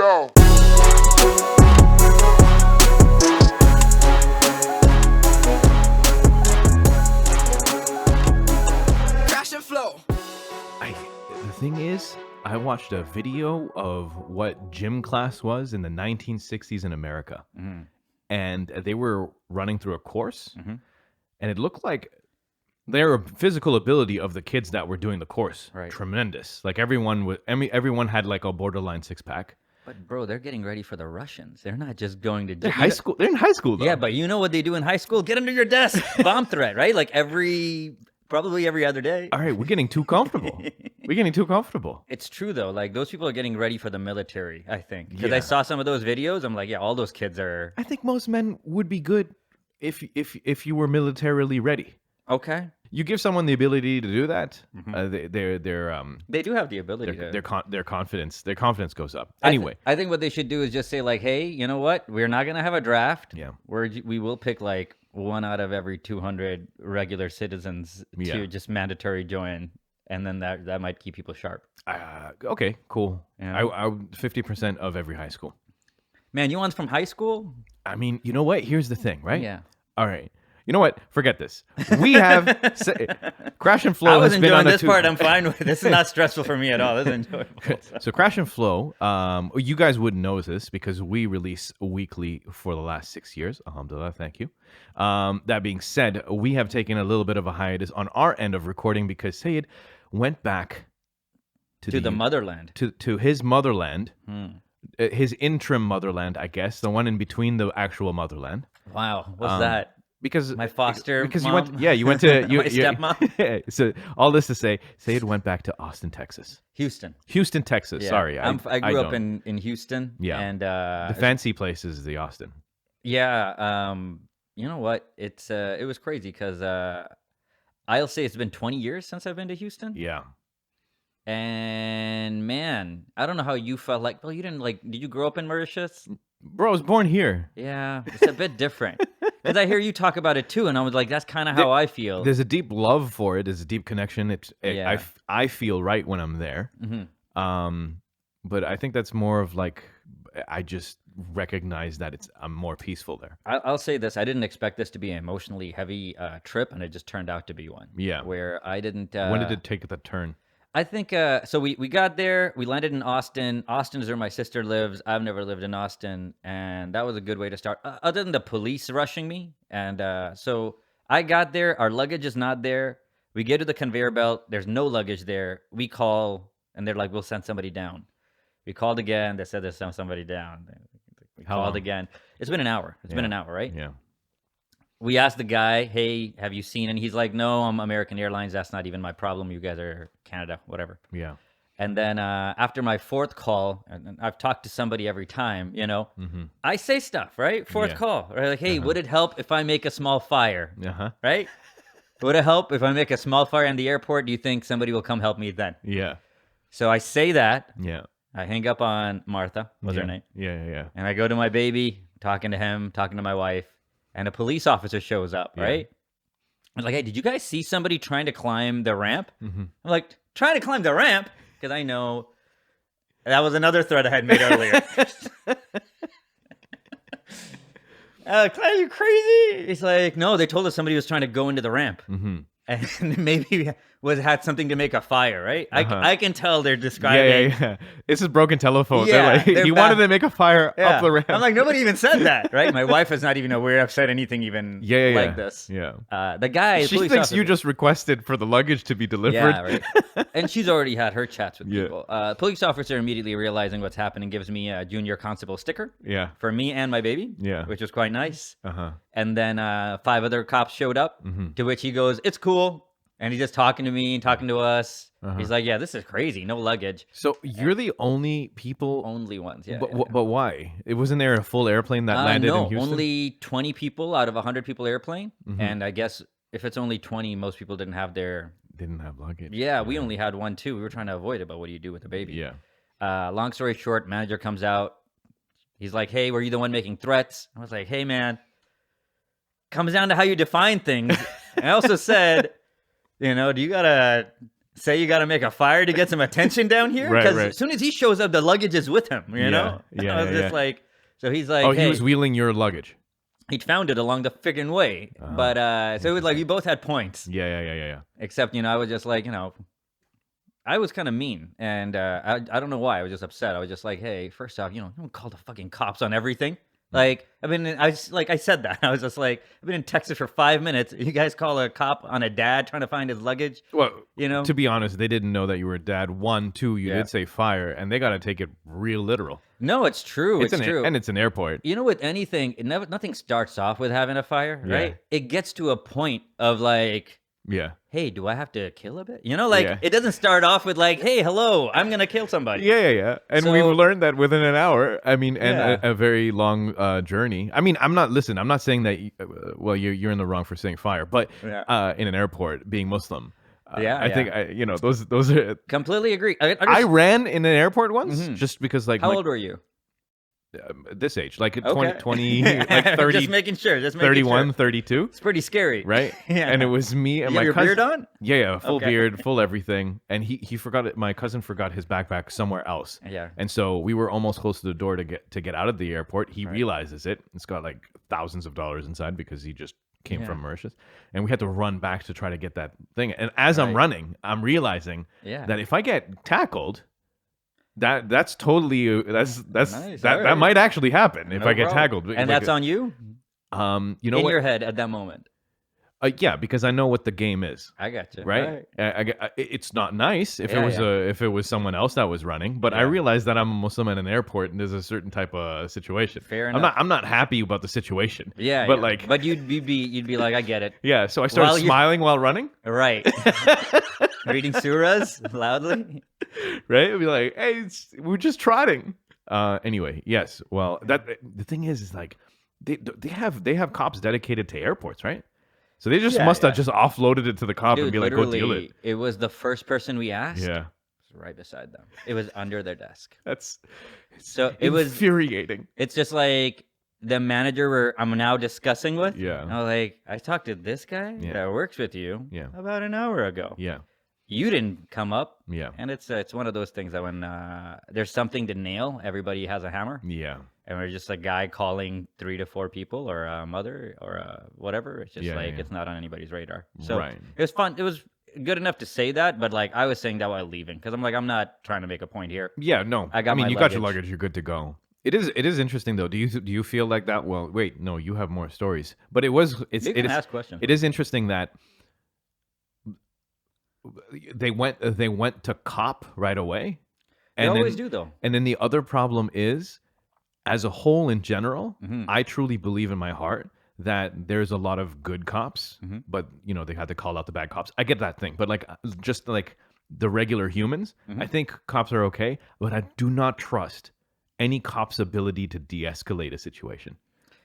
go. Crash and flow. The thing is, I watched a video of what gym class was in the 1960s in America. And they were running through a course, and it looked like their physical ability of the kids that were doing the course tremendous. Like everyone had like a borderline six-pack. But bro, they're getting ready for the Russians. They're not just going to They're high school. They're in high school though. Yeah, but you know what they do in high school? Get under your desk, bomb threat, right? Like probably every other day. All right, we're getting too comfortable. It's true though. Like those people are getting ready for the military, I think. Because Yeah. I saw some of those videos. I'm like, yeah, all those kids are I think most men would be good if you were militarily ready. okay. You give someone the ability to do that, Mm-hmm. they're They do have the ability to. their confidence goes up. Anyway, I think what they should do is just say like, hey, you know what? We're not gonna have a draft. Yeah. We will pick like one out of every 200 regular citizens Yeah. to just mandatory join, and then that might keep people sharp. okay, cool. Yeah. I 50% of every high school. Man, you one's from high school? I mean, you know what? Here's the thing, right? Yeah. All right. You know what? Forget this. We have Crash and Flow. I was has been on enjoying a this part. I'm fine with. This is not stressful for me at all. This is enjoyable. So Crash and Flow, you guys wouldn't know this because we release weekly for the last 6 years. Alhamdulillah, thank you. That being said, we have taken a little bit of a hiatus on our end of recording because Syed went back To the motherland. to his motherland, his interim motherland, I guess, the one in between the actual motherland. Wow. What's that? Because My foster because mom? you went to My stepmom? So all this to say, Syed went back to Austin, Texas. Houston. Houston, Texas. Yeah. Sorry, I grew up don't. in Houston. Yeah. And The fancy place is the Austin. yeah, you know what? It was crazy because I'll say it's been 20 years since I've been to Houston. Yeah. And man, I don't know how you felt like. Well, you didn't like. Did you grow up in Mauritius? Bro, I was born here. Yeah, it's a bit different. Because I hear you talk about it too, and I was like, that's kind of how I feel. There's a deep love for it. There's a deep connection. Yeah. I feel right when I'm there. But I think that's more of like I just recognize that I'm more peaceful there. I'll say this: I didn't expect this to be an emotionally heavy trip, and it just turned out to be one. Yeah. Where I didn't. When did it take the turn? I think so. We got there. We landed in Austin. Austin is where my sister lives. I've never lived in Austin, and that was a good way to start. Other than the police rushing me, and so I got there. Our luggage is not there. We get to the conveyor belt. There's no luggage there. We call, and they're like, "We'll send somebody down." We called again. They said there's somebody down. We How called long? again. It's been an hour. It's been an hour, right? Yeah. We asked the guy, hey, have you seen? And he's like, no, I'm American Airlines. That's not even my problem. You guys are Canada, whatever. Yeah. And then after my fourth call, and I've talked to somebody every time, you know, I say stuff, right? Fourth Yeah. call, right? Like, hey, would it help if I make a small fire, Uh-huh. right? Would it help if I make a small fire in the airport? Do you think somebody will come help me then? Yeah. So I say that. Yeah. I hang up on Martha, was her name. Yeah. And I go to my baby, talking to him, talking to my wife, and a police officer shows up, right? I was like, hey, did you guys see somebody trying to climb the ramp? I'm like, trying to climb the ramp? Because I know that was another threat I had made earlier. Are you crazy? He's like, no, they told us somebody was trying to go into the ramp. And maybe had something to make a fire, right? I can tell they're describing. Yeah. This is broken telephone. Yeah, They're they're he wanted to make a fire up the ramp. I'm like, nobody even said that, right? My wife is not even aware I've said anything even like this. Yeah. The guy, She police thinks you officer- just requested for the luggage to be delivered. Yeah, right. And she's already had her chats with Yeah. people. Police officer immediately realizing what's happening gives me a junior constable sticker Yeah. for me and my baby, Yeah. which was quite nice. Uh-huh. And then 5 other cops showed up, to which he goes, it's cool. And he's just talking to me, talking to us. He's like, yeah, this is crazy. No luggage. So you're the only people. Only ones, yeah. But why? It wasn't there a full airplane that landed no, in Houston? only 20 people out of a 100 people airplane. And I guess if it's only 20, most people didn't have their... Didn't have luggage. Yeah, we only had one too. We were trying to avoid it, but what do you do with the baby? Yeah. Long story short, manager comes out. He's like, hey, were you the one making threats? I was like, hey, man, comes down to how you define things. And I also said, you know, do you got a say you got to make a fire to get some attention down here? Right, Because right. as soon as he shows up, the luggage is with him, you know? Yeah, I was yeah, just yeah. like, so he's like, Oh, hey, he was wheeling your luggage. he found it along the friggin' way. But so it was like, we both had points. Yeah. Except, I was just like, I was kind of mean. And I don't know why. I was just upset. I was just like, hey, first off, don't call the fucking cops on everything. Like, I said that. I was just like, I've been in Texas for 5 minutes. You guys call a cop on a dad trying to find his luggage? Well, You know? to be honest, they didn't know that you were a dad. 1, 2, you Yeah. did say fire, and they got to take it real literal. No, it's true. It's true. And it's an airport. With anything, nothing starts off with having a fire, Yeah. right? It gets to a point of like, Yeah. hey, do I have to kill a bit? Yeah. It doesn't start off with like, hey, hello, I'm going to kill somebody. Yeah. And So- we've learned that within an hour. I mean, and Yeah. a very long journey. I mean, I'm not saying that, well, you're in the wrong for saying fire, but Yeah. in an airport, being Muslim. Yeah, I think, those are. Completely agree. I ran in an airport once just because, like, How old were you? this age, like Okay. 20 like 30, Just making sure. 31, 32, It's pretty scary. right? Yeah. And it was me and You my have your cousin. beard on? Yeah, full Okay. beard, full everything. And he forgot it. My cousin forgot his backpack somewhere else. Yeah. And so we were almost close to the door to get out of the airport. He realizes it. It's got like thousands of dollars inside because he just came Yeah. from Mauritius. And we had to run back to try to get that thing. And as I'm running, I'm realizing Yeah. that if I get tackled, that's totally Nice, that alright. might actually happen if No I get problem. tackled. And Like, that's on you? you know In what? your head at that moment. Yeah, because I know what the game is. I got you. Right? It's not nice if Yeah, it was yeah. if it was someone else that was running, but I Yeah. realized that I'm a Muslim at an airport and there's a certain type of situation. Fair I'm enough. not happy about the situation. Yeah. but yeah. like but you'd be like, I get it. yeah, so I started While you- smiling while running, Right. Reading surahs loudly. right? It'd be like, hey, we're just trotting. Anyway, yes. Well, that the thing is like they have cops dedicated to airports, right? So they just Yeah, must have yeah. just offloaded it to the cop and Dude, be like, go deal literally, it. it was the first person we asked. Yeah, It was right beside them. It was under their desk. it's So it was. infuriating. It's just like the manager I'm now discussing with. Yeah. I was like, I talked to this guy Yeah. that works with you Yeah. about an hour ago. Yeah, You didn't come up. yeah, And it's one of those things that when there's something to nail, everybody has a hammer. yeah. And we're just a guy calling 3 to 4 people or a mother or whatever. It's just Yeah, like yeah. it's not on anybody's radar. So Right. it was fun. It was good enough to say that, but like I was saying that while leaving because I'm like I'm not trying to make a point here. Yeah, no. I got mean, my you got your luggage. luggage. You're good to go. It is interesting though. Do you feel like that? Well, wait, no. You have more stories, but You can ask questions. It is interesting that they went to cop right away. They always do though. And then the other problem is, as a whole in general, Mhm. I truly believe in my heart that there's a lot of good cops, Mhm. but they had to call out the bad cops. I get that thing, but like just like the regular humans, Mm-hmm. I think cops are okay, but I do not trust any cop's ability to de-escalate a situation.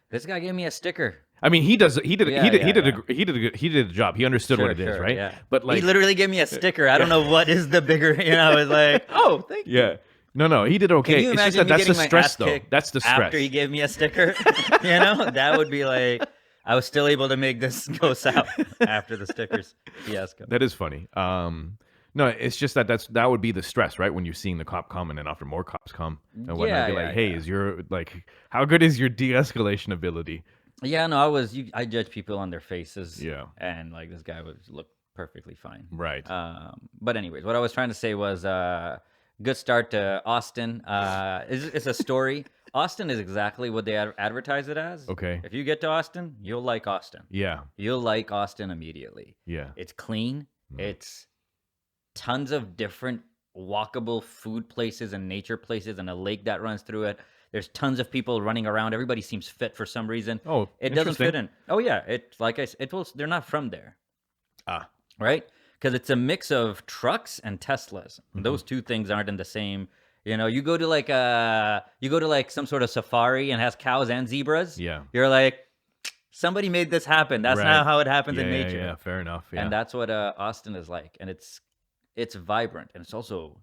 This guy gave me a sticker. I mean, he did Yeah, a job. He understood what it is, right? Yeah. But like he literally gave me a sticker. I don't know what is the bigger. It's like, oh, thank you. yeah. No, he did okay. Can you It's just imagine me that's the getting my stress ass though. kicked That's the stress. after he gave me a sticker? That would be like, I was still able to make this go south after the stickers fiasco. That is funny. No, it's just that would be the stress, right? When you're seeing the cop come and then after more cops come and whatnot, Yeah, be yeah, like, hey, yeah. is your like how good is your de-escalation ability? Yeah, no, I judge people on their faces. Yeah. And like this guy would look perfectly fine. Right. But anyways, what I was trying to say was good start to Austin. It's a story. Austin is exactly what they advertise it as. Okay. If you get to Austin, you'll like Austin. Yeah. You'll like Austin immediately. Yeah. It's clean. It's tons of different walkable food places and nature places and a lake that runs through it. There's tons of people running around. Everybody seems fit for some reason. Oh, It doesn't fit interesting. in. Oh yeah, it's like they're not from there. Ah. Right? Because it's a mix of trucks and Teslas. Mm-hmm. Those two things aren't in the same. You go to like some sort of safari and has cows and zebras. Yeah. You're like, somebody made this happen. That's Right. not how it happens in Yeah, nature. yeah, fair enough. Yeah. And that's what Austin is like. And it's vibrant and it's also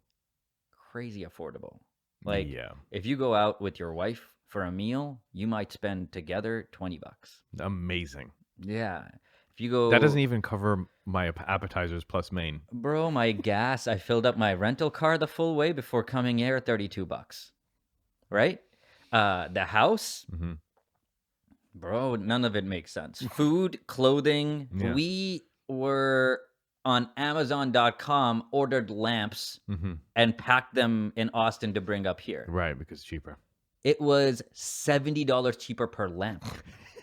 crazy affordable. Like yeah. if you go out with your wife for a meal, you might spend together $20. Amazing. Yeah. If you go, That doesn't even cover my appetizers plus main. bro, my gas. I filled up my rental car the full way before coming here. $32, right? The house, Mm-hmm. bro. None of it makes sense. Food, clothing. Yeah. We were on Amazon.com, ordered lamps Mm-hmm. and packed them in Austin to bring up here. Right, because it's cheaper. It was $70 cheaper per lamp.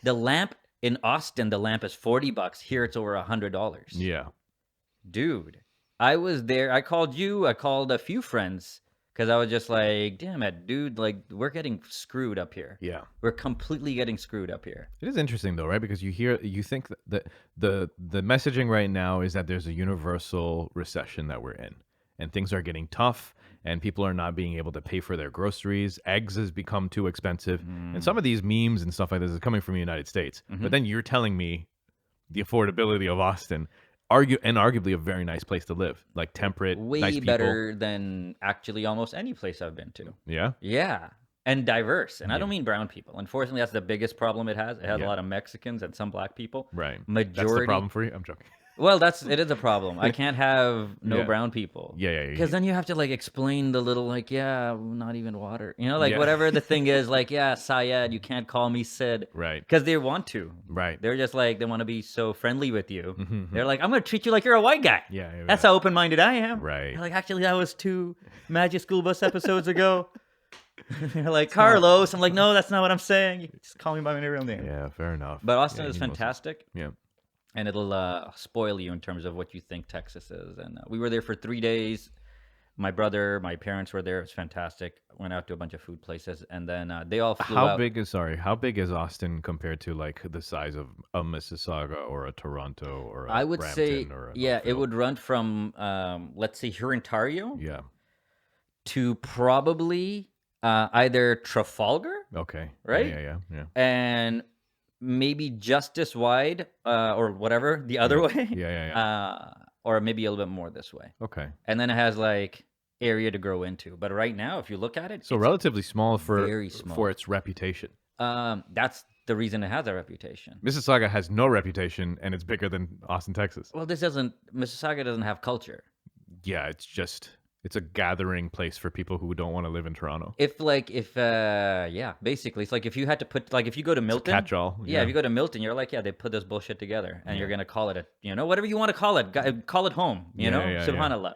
The lamp in Austin, the lamp is $40. Here it's over $100. Yeah. Dude, I was there. I called you. I called a few friends because I was just like, damn it, dude. Like, we're getting screwed up here. Yeah. We're completely getting screwed up here. It is interesting though, right? Because you think that the messaging right now is that there's a universal recession that we're in, and things are getting tough, and people are not being able to pay for their groceries. Eggs has become too expensive, and some of these memes and stuff like this is coming from the United States. But then you're telling me the affordability of Austin, arguably a very nice place to live, like temperate, Way nice people. better than actually almost any place I've been to. Yeah. Yeah. And diverse. And I don't mean brown people. Unfortunately, that's the biggest problem it has. It has a Yeah. lot of Mexicans and some black people. Right. Majority. That's the problem for you. I'm joking. Well, it is a problem. I can't have no Yeah. brown people. Yeah. Because then you have to like explain the little like, yeah, not even water. You know, like Yeah. whatever the thing is, like, yeah, Syed, you can't call me Sid. Right. Because they want to. Right. They're just like, they want to be so friendly with you. Mhm. They're like, I'm going to treat you like you're a white guy. Yeah. That's how open minded I am. Right. They're like, actually, that was 2 Magic School Bus episodes ago. They're like, Carlos. I'm like, no, that's not what I'm saying. You just call me by my real name. Yeah. Fair enough. But Austin Yeah, is you know most of- fantastic. Yeah. And it'll spoil you in terms of what you think Texas is. And we were there for 3 days. My brother, my parents were there. It was fantastic. Went out to a bunch of food places, and then they all flew How out. big is Austin compared to like the size of a Mississauga or a Toronto or a I would say, Brampton or a yeah, it Northville? would run from let's say here in Ontario Yeah. to probably either Trafalgar Okay. Right? Yeah. and maybe Justice Wide or whatever the other way, Yeah. or maybe a little bit more this way. Okay. And then it has like area to grow into. But right now, if you look at it, So it's relatively small very small. for its reputation. That's the reason it has a reputation. Mississauga has no reputation, and it's bigger than Austin, Texas. Well, Mississauga doesn't have culture. Yeah, it's a gathering place for people who don't want to live in Toronto. Yeah, basically, it's like if you had to put, like, if you go to Milton, Catch-all. yeah, if you go to Milton, you're like, yeah, they put this bullshit together, and you're gonna call it whatever you want to call it, call it home, Yeah. subhanallah.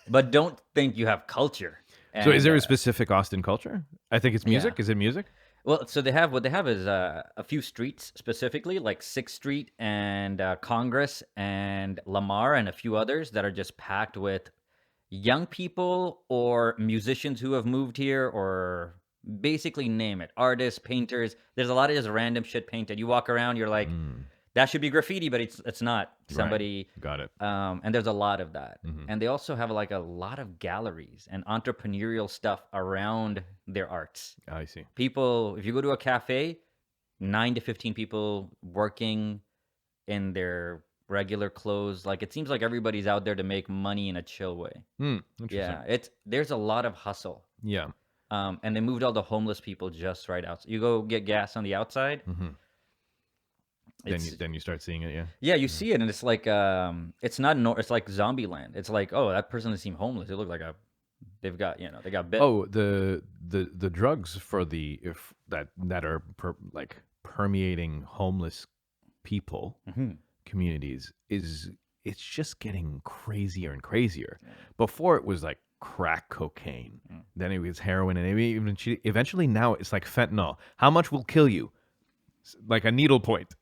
But don't think you have culture. So is there And, a specific Austin culture? I think it's music. yeah. Is it music? Well, so what they have is a few streets specifically, like 6th Street and Congress and Lamar and a few others that are just packed with young people or musicians who have moved here, or basically name it, artists, painters. There's a lot of just random shit painted. You walk around, you're like, that should be graffiti, but it's not. Somebody, Got it. and there's a lot of that. Mhm. And they also have like a lot of galleries and entrepreneurial stuff around their arts. I see. People, if you go to a cafe, 9 to 15 people working in their regular clothes. Like, it seems like everybody's out there to make money in a chill way. Interesting. Yeah, there's a lot of hustle. Yeah. And they moved all the homeless people just right out. You go get gas on the outside. Mhm. Then you start seeing it. Yeah. Yeah, you see it, and it's like it's not it's like zombie land. It's like, oh, that person doesn't seem homeless. They look like they've got they got bit. Oh, the drugs for that are like permeating homeless people communities it's just getting crazier and crazier. Before it was like crack cocaine, then it was heroin, and eventually now it's like fentanyl. How much will kill you? Like a needle point,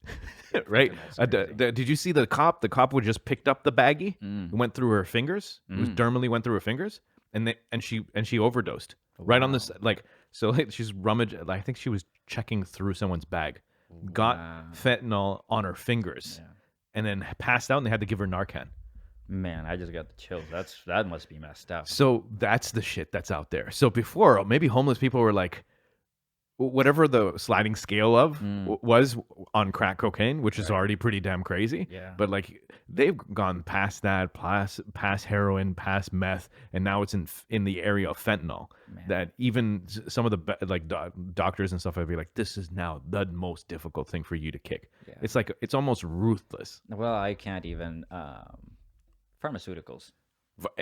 right? Did you see the cop? The cop would just picked up the baggie, went through her fingers. It was dermally went through her fingers, and she overdosed right on this. Like, so like, she's rummaged. I think she was checking through someone's bag, got fentanyl on her fingers, and then passed out. And they had to give her Narcan. Man, I just got the chills. That must be messed up. So that's the shit that's out there. So before, maybe homeless people were like, whatever the sliding scale of Mm. was on crack cocaine, which is already pretty damn crazy. Yeah. But like they've gone past that, past heroin, past meth, and now it's in the area of fentanyl. Man. That even some of the doctors and stuff would be like, this is now the most difficult thing for you to kick. Yeah. It's like it's almost ruthless. Well, I can't even pharmaceuticals.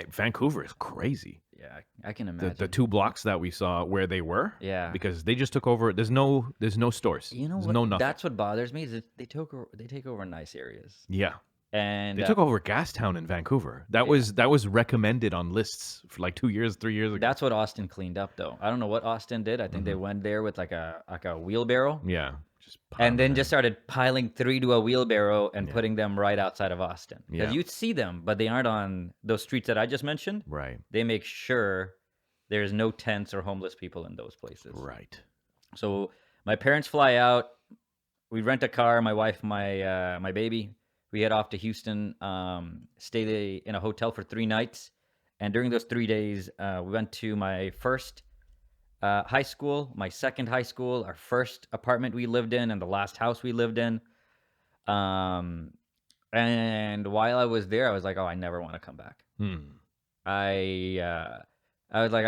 Vancouver is crazy. Yeah, I can The imagine. 2 blocks that we saw where they were, Yeah. because they just took over. There's no stores. You know There's what? no nothing. That's what bothers me is that they take over nice areas, Yeah. and They took over Gastown in Vancouver. That was recommended on lists for like 2 years, 3 years ago. that's what Austin cleaned up. Though I don't know what Austin did. I think they went there with like a wheelbarrow, Yeah. Just and then piling just started piling 3 to a wheelbarrow and Yeah. putting them right outside of Austin. Because Yeah. you'd see them, but they aren't on those streets that I just mentioned. in. Right. They make sure there's no tents or homeless people in those places. Right. So my parents fly out. We rent a car. My wife, my baby. We head off to Houston. Stay in a hotel for 3 nights, and during those 3 days, we went to my first high school, my second high school, our first apartment we lived in, and the last house we lived in. And while I was there, I was like, oh, I never want to come back. I was like,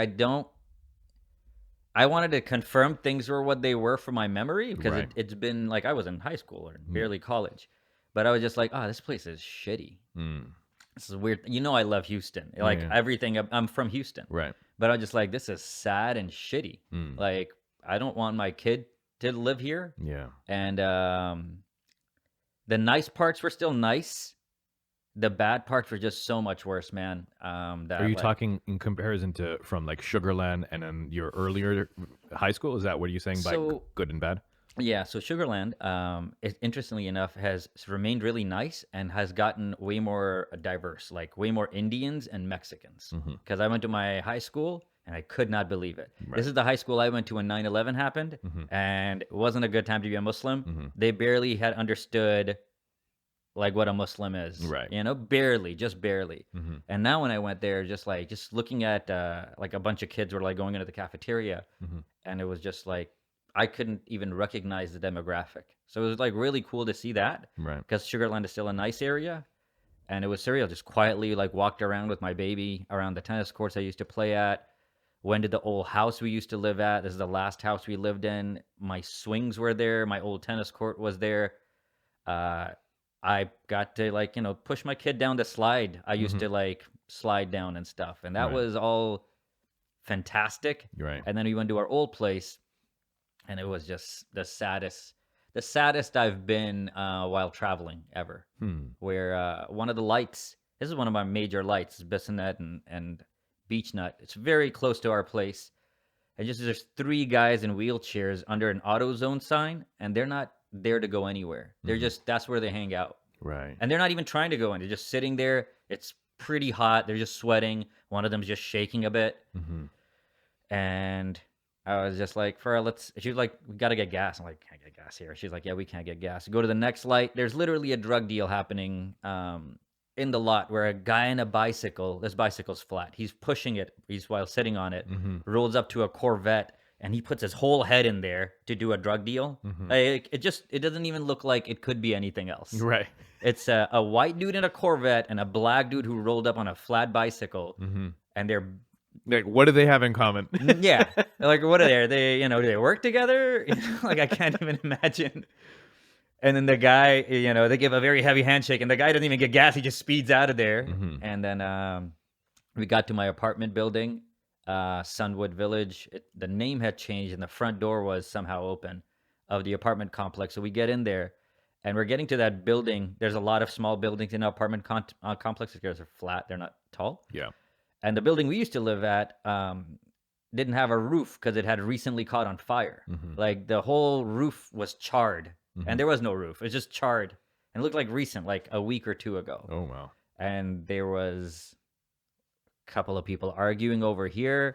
I wanted to confirm things were what they were for my memory, because Right. it's been like I was in high school or barely college, but I was just like, oh, this place is shitty. This is weird. You know, I love Houston. Like yeah. everything. I'm from Houston, Right. but I was just like, this is sad and shitty. Like I don't want my kid to live here. Yeah. And the nice parts were still nice. The bad parts were just so much worse, man. That, Are you like, talking in comparison to from like Sugarland and then your earlier high school? Is that what you're saying by So- good and bad? Yeah, so Sugarland, interestingly enough, has remained really nice and has gotten way more diverse, like way more Indians and Mexicans. Because I went to my high school and I could not believe it. This is the high school I went to when 9/11 happened, and it wasn't a good time to be a Muslim. They barely had understood like what a Muslim is, Right. You know, barely, just barely. And now when I went there, just looking at like a bunch of kids were like going into the cafeteria, and it was just like I couldn't even recognize the demographic. So it was like really cool to see that, Right. because Sugarland is still a nice area, and it was surreal. Just quietly like walked around with my baby around the tennis courts I used to play at. Went to the old house we used to live at. This is the last house we lived in. My swings were there. My old tennis court was there. I got to like, push my kid down the slide. I used to like slide down and stuff. And that Right. was all fantastic. Right. And then we went to our old place, and it was just the saddest I've been while traveling ever. Where one of the lights, this is one of my major lights, Bissonnet and Beechnut. It's very close to our place. And just there's 3 guys in wheelchairs under an AutoZone sign, and they're not there to go anywhere. They're just, that's where they hang out. Right. And they're not even trying to go in. They're just sitting there. It's pretty hot. They're just sweating. One of them's just shaking a bit. And I was just like, she was like, we got to get gas. I'm like, can't get gas here. She's like, yeah, we can't get gas. Go to the next light. There's literally a drug deal happening in the lot where a guy on a bicycle, this bicycle's flat. He's pushing it. He's while sitting on it, rolls up to a Corvette, and he puts his whole head in there to do a drug deal. It doesn't even look like it could be anything else. Right. It's a white dude in a Corvette and a black dude who rolled up on a flat bicycle, and they're Like, what do they have in common? yeah, like what are they? Are they, do they work together? Like I can't even imagine. And then the guy, they give a very heavy handshake, and the guy doesn't even get gas. He just speeds out of there. And then we got to my apartment building, Sunwood Village. The name had changed, and the front door was somehow open of the apartment complex. So we get in there, and we're getting to that building. There's a lot of small buildings in the apartment complex because they're flat. They're not tall. Yeah. And the building we used to live at didn't have a roof because it had recently caught on fire. Like the whole roof was charred, and there was no roof. It was just charred, and it looked like recent, like a week or 2 ago. Oh, wow. And there was a couple of people arguing over here,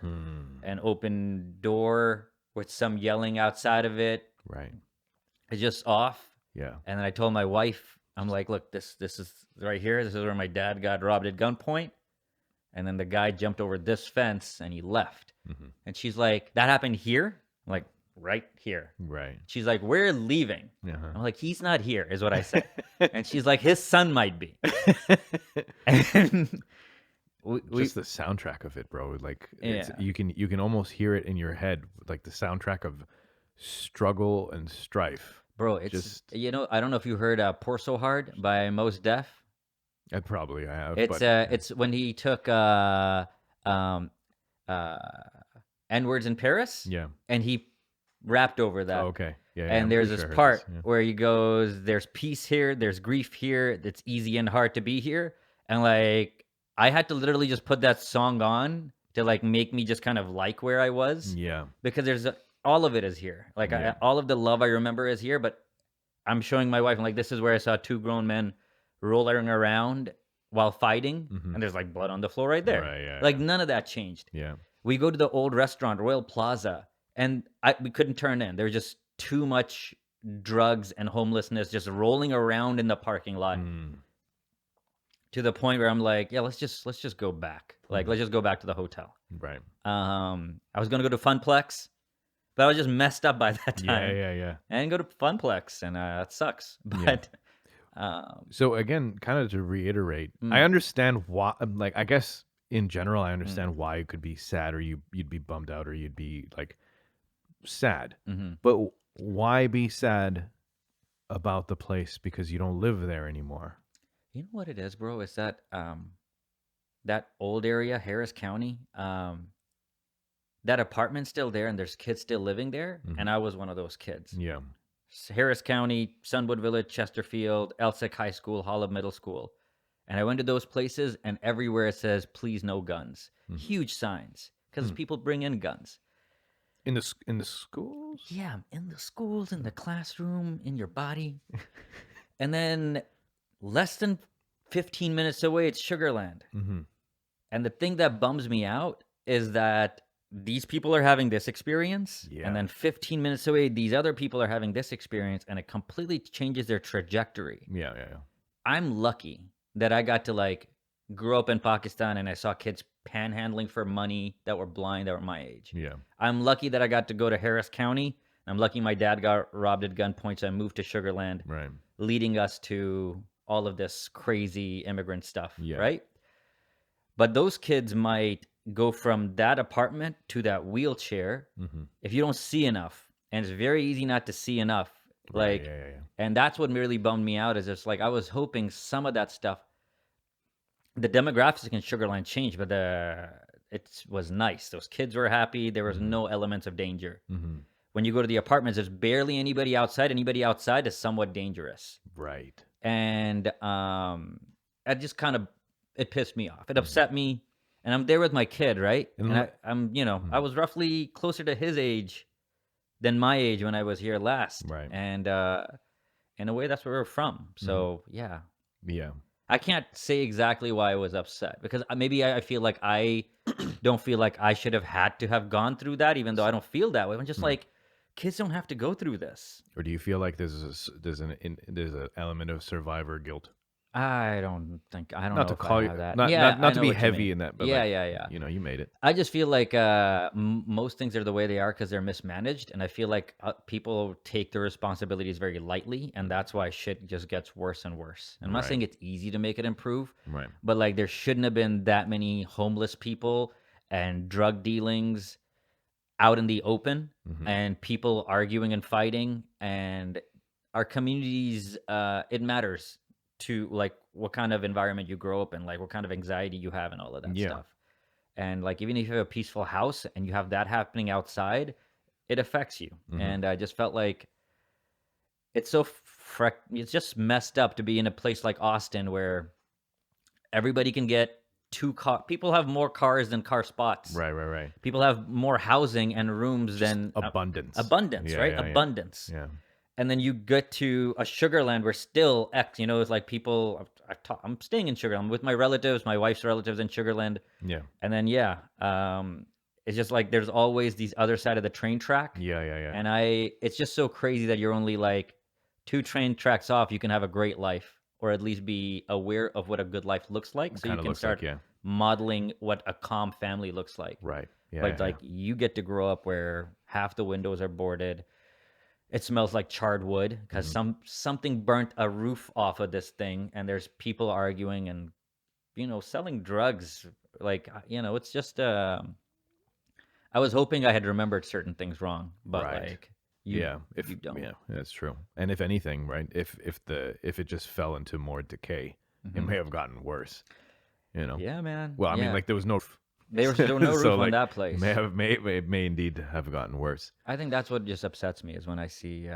an open door with some yelling outside of it. Right. It's just off. Yeah. And then I told my wife, I'm like, look, this is right here. This is where my dad got robbed at gunpoint. And then the guy jumped over this fence and he left. And she's like, that happened here? I'm like, right here. Right. She's like, we're leaving. Uh-huh. I'm like, he's not here, is what I said. And she's like, his son might be. And Just the soundtrack of it, bro. Like it's, Yeah. you can almost hear it in your head, like the soundtrack of struggle and strife. bro, it's Just I don't know if you heard "Pour So Hard" by Mos Def. I probably have. It's but it's when he took um uh N-words in Paris, yeah. and he rapped over that. Oh, okay. Yeah. And I'm there's pretty this sure I heard part yeah. where he goes, "There's peace here, there's grief here. It's easy and hard to be here." And like, I had to literally just put that song on to like make me just kind of like where I was, Yeah. because all of it is here. Like, Yeah. all of the love I remember is here. But I'm showing my wife, and like, this is where I saw two grown men rolling around while fighting, and there's like blood on the floor right there. Right, yeah, Like, yeah. none of that changed. Yeah. We go to the old restaurant, Royal Plaza, and we couldn't turn in. There's just too much drugs and homelessness just rolling around in the parking lot, to the point where I'm like, yeah, let's just go back. Like, let's just go back to the hotel. Right. I was gonna go to Funplex, but I was just messed up by that time. Yeah. And go to Funplex, and that sucks. But So again, kind of to reiterate, I understand why. Like, I guess in general, I understand why you could be sad, or you'd be bummed out, or you'd be like sad. But why be sad about the place because you don't live there anymore? you know what it is, bro? It's that that old area, Harris County. That apartment's still there, and there's kids still living there, and I was one of those kids. Yeah. Harris County, Sunwood Village, Chesterfield, Elsik High School, Holland Middle School. And I went to those places, and everywhere it says, "Please, no guns." Huge signs, because people bring in guns. In the schools? Yeah, in the schools, in the classroom, in your body. And then less than 15 minutes away, it's Sugarland. And the thing that bums me out is that these people are having this experience, Yeah. and then 15 minutes away, these other people are having this experience, and it completely changes their trajectory. Yeah. I'm lucky that I got to like grow up in Pakistan, and I saw kids panhandling for money that were blind, that were my age. Yeah. I'm lucky that I got to go to Harris County. I'm lucky my dad got robbed at gunpoint, so I moved to Sugarland, Right. leading us to all of this crazy immigrant stuff, Yeah. right? But those kids might go from that apartment to that wheelchair if you don't see enough. And it's very easy not to see enough. Like, Yeah. and that's what really bummed me out, is just like, I was hoping some of that stuff, the demographics in Sugarland changed, but it was nice. Those kids were happy. There was no elements of danger. When you go to the apartments, there's barely anybody outside. Anybody outside is somewhat dangerous. Right. And it just kind of, it pissed me off. It upset me. And I'm there with my kid, right? And I was roughly closer to his age than my age when I was here last. Right. And in a way, that's where we're from. So, yeah. Yeah. I can't say exactly why I was upset, because maybe I feel like I don't feel like I should have had to have gone through that, even though I don't feel that way. I'm just like, kids don't have to go through this. Or do you feel like there's an element of survivor guilt? I don't Not know to if call I you have that. not Yeah, not I to know be what you heavy mean. in that, but Yeah, like, yeah. you know, you made it. I just feel like most things are the way they are because they're mismanaged, and I feel like people take their responsibilities very lightly, and that's why shit just gets worse and worse. And I'm not Right. saying it's easy to make it improve, Right. but like, there shouldn't have been that many homeless people and drug dealings out in the open, and people arguing and fighting. And our communities, it matters to like what kind of environment you grow up in, like what kind of anxiety you have, and all of that Yeah. stuff. And like, even if you have a peaceful house and you have that happening outside, it affects you. And I just felt like it's it's just messed up to be in a place like Austin where everybody can get people have more cars than car spots. Right. People have more housing and rooms than Abundance. abundance, Yeah, right? yeah, yeah. Abundance. Yeah. And then you get to a Sugarland where still it's like people. I'm staying in Sugarland with my relatives, my wife's relatives in Sugarland. Yeah. And then it's just like there's always these other side of the train track. Yeah. And it's just so crazy that you're only like 2 train tracks off. You can have a great life, or at least be aware of what a good life looks like, so you Kinda can looks start like, yeah. modeling what a calm family looks like. Right. Yeah. But like, you get to grow up where half the windows are boarded. It smells like charred wood because something burnt a roof off of this thing, and there's people arguing and selling drugs. Like it's just. I was hoping I had remembered certain things wrong, but Right. like you don't. Yeah, that's true. And if anything, right, if it just fell into more decay, it may have gotten worse. Yeah, man. Well, I mean, Yeah. like there was no There was no roof so, on like, that place. may indeed have gotten worse. I think that's what just upsets me is when I see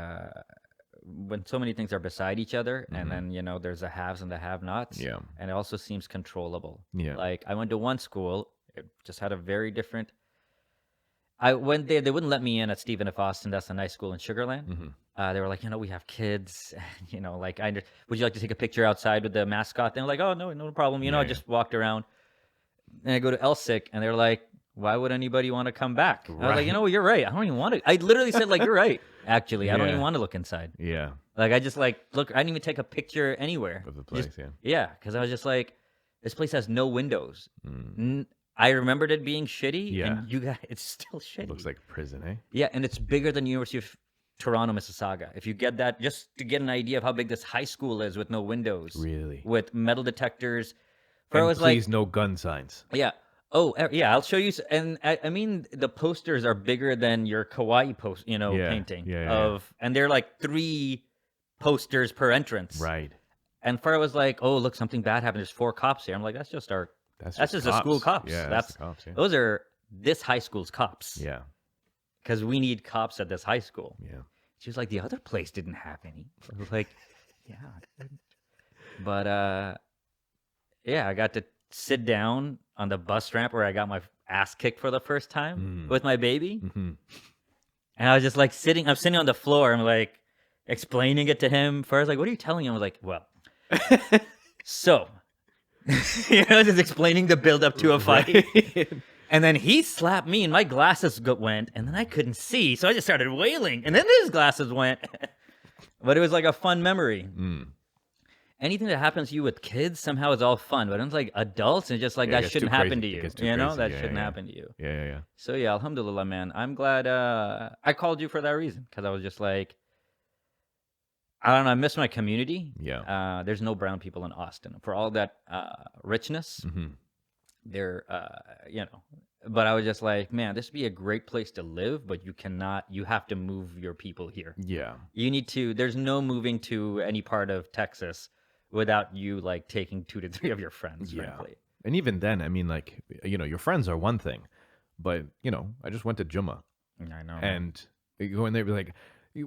when so many things are beside each other, and then there's the haves and the have-nots. Yeah. And it also seems controllable. Yeah. Like I went to one school, it just had a very different. I went there. They wouldn't let me in at Stephen F. Austin. That's a nice school in Sugar Land. They were like, we have kids. Like, would you like to take a picture outside with the mascot? They're like, oh, no problem. I just walked around. And I go to Elsick, and they're like, why would anybody want to come back? I was like, you're right. I don't even want to. I literally said, like, you're right. Actually, I don't even want to look inside. Yeah. Like, I just look. I didn't even take a picture anywhere. Of the place, Just- yeah. Yeah, because I was just like, this place has no windows. I remembered it being shitty, Yeah. and it's still shitty. It looks like prison, eh? Yeah, and it's bigger than University of Toronto, Mississauga. If you get that, just to get an idea of how big this high school is with no windows. Really? With metal detectors. For And I was please, no gun signs. yeah. Oh, yeah, I'll show you. And I mean, the posters are bigger than your kawaii painting. Yeah. And they're like 3 posters per entrance. Right. And Farah was like, oh, look, something bad happened. There's 4 cops here. I'm like, that's just that's just the school cops. Yeah, that's the cops, yeah. Those are this high school's cops. Yeah. Because we need cops at this high school. Yeah. She was like, the other place didn't have any. I was like, yeah. But yeah, I got to sit down on the bus ramp where I got my ass kicked for the first time with my baby. And I was just like I'm sitting on the floor. I'm like explaining it to him. First, like, what are you telling him? I was like, well, so, just explaining the build up to a fight. And then he slapped me and my glasses went, and then I couldn't see. So I just started wailing, and then his glasses went. But it was like a fun memory. Anything that happens to you with kids somehow is all fun, but it's like adults, and just like Yeah, it that gets shouldn't too happen to crazy. It you. gets too That crazy. Yeah, shouldn't yeah. happen to you. Yeah. So yeah, alhamdulillah, man. I'm glad I called you for that reason, because I was just like, I don't know, I miss my community. Yeah. There's no brown people in Austin for all that richness. They're but I was just like, man, this would be a great place to live, but you have to move your people here. Yeah. There's no moving to any part of Texas without you like taking 2 to 3 of your friends, frankly. And even then, I mean, like, your friends are one thing, but, I just went to Juma. I know. And you go in there, be like,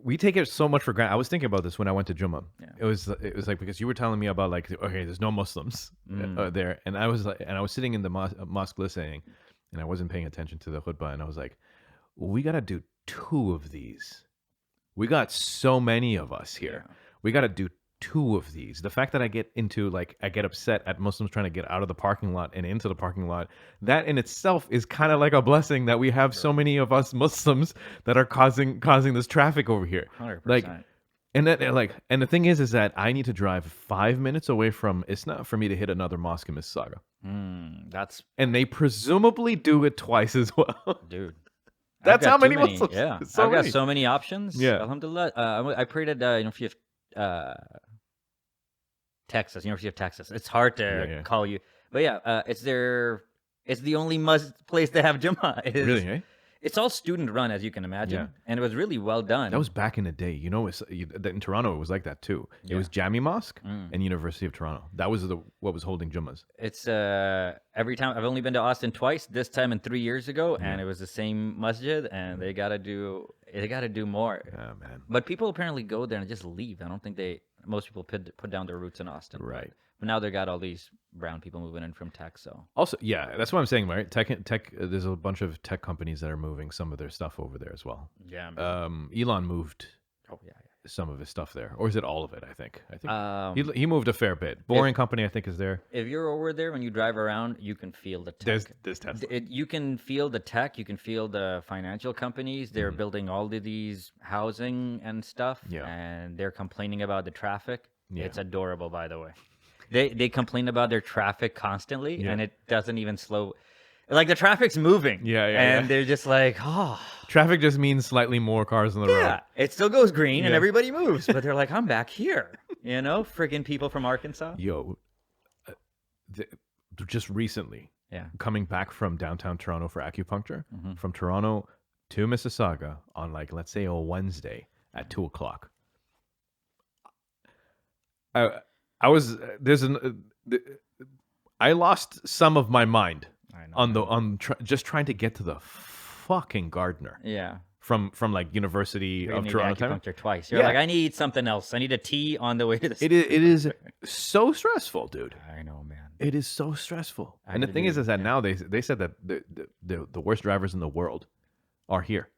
we take it so much for granted. I was thinking about this when I went to Juma. Yeah. It was like, because you were telling me about like, okay, there's no Muslims there, and I was like, and I was sitting in the mosque listening, and I wasn't paying attention to the khutbah, and I was like, we gotta do 2 of these. We got so many of us here. Yeah. We gotta do 2 of these. The fact that I get upset at Muslims trying to get out of the parking lot and into the parking lot, that in itself is kind of like a blessing that we have so many of us Muslims that are causing this traffic over here. 100%. Like, and the thing is that I need to drive 5 minutes away from Isna for me to hit another mosque in Mississauga. And they presumably do it twice as well. Dude. That's I've how got too many Muslims. Yeah. So I've got many. so many options. Yeah. Alhamdulillah. I prayed at University of Texas. University of Texas. It's hard to call you. But yeah, it's the only place they have Jummah. Really, eh? It's all student run, as you can imagine. Yeah. And it was really well done. That was back in the day. In Toronto, it was like that too. It was Jami Mosque and University of Toronto. That was what was holding Jummas. It's every time I've only been to Austin twice. This time and 3 years ago, and it was the same masjid. And they gotta do more. Yeah, man. But people apparently go there and just leave. I don't think most people put down their roots in Austin. Right. But now they got all these brown people moving in from tech. So Also, yeah, that's what I'm saying, right? Tech. There's a bunch of tech companies that are moving some of their stuff over there as well. yeah, man. Elon moved Oh yeah. some of his stuff there, or is it all of it? I think Um, he moved a fair bit. Boring Company, I think, is there. If you're over there, when you drive around, you can feel the tech. There's Tesla. You can feel the tech. You can feel the financial companies. They're building all of these housing and stuff. Yeah. And they're complaining about the traffic. Yeah. It's adorable, by the way. They complain about their traffic constantly, Yeah. and it doesn't even slow. Like the traffic's moving. Yeah, and they're just like, oh. Traffic just means slightly more cars on the road. Yeah, it still goes green and Yeah. everybody moves, but they're like, I'm back here. Friggin' people from Arkansas. Yo, just recently, Yeah. coming back from downtown Toronto for acupuncture, Mm-hmm. from Toronto to Mississauga on let's say a Wednesday at 2:00. I was I lost some of my mind I know. just trying to get to the fucking gardener Yeah. from University You're of gonna need Toronto. acupuncture twice. You're Yeah. like, I need something else. I need a tea on the way to the. It is so stressful, dude. I know, man. It is so stressful. I And the thing is believe, that now they said that the worst drivers in the world are here.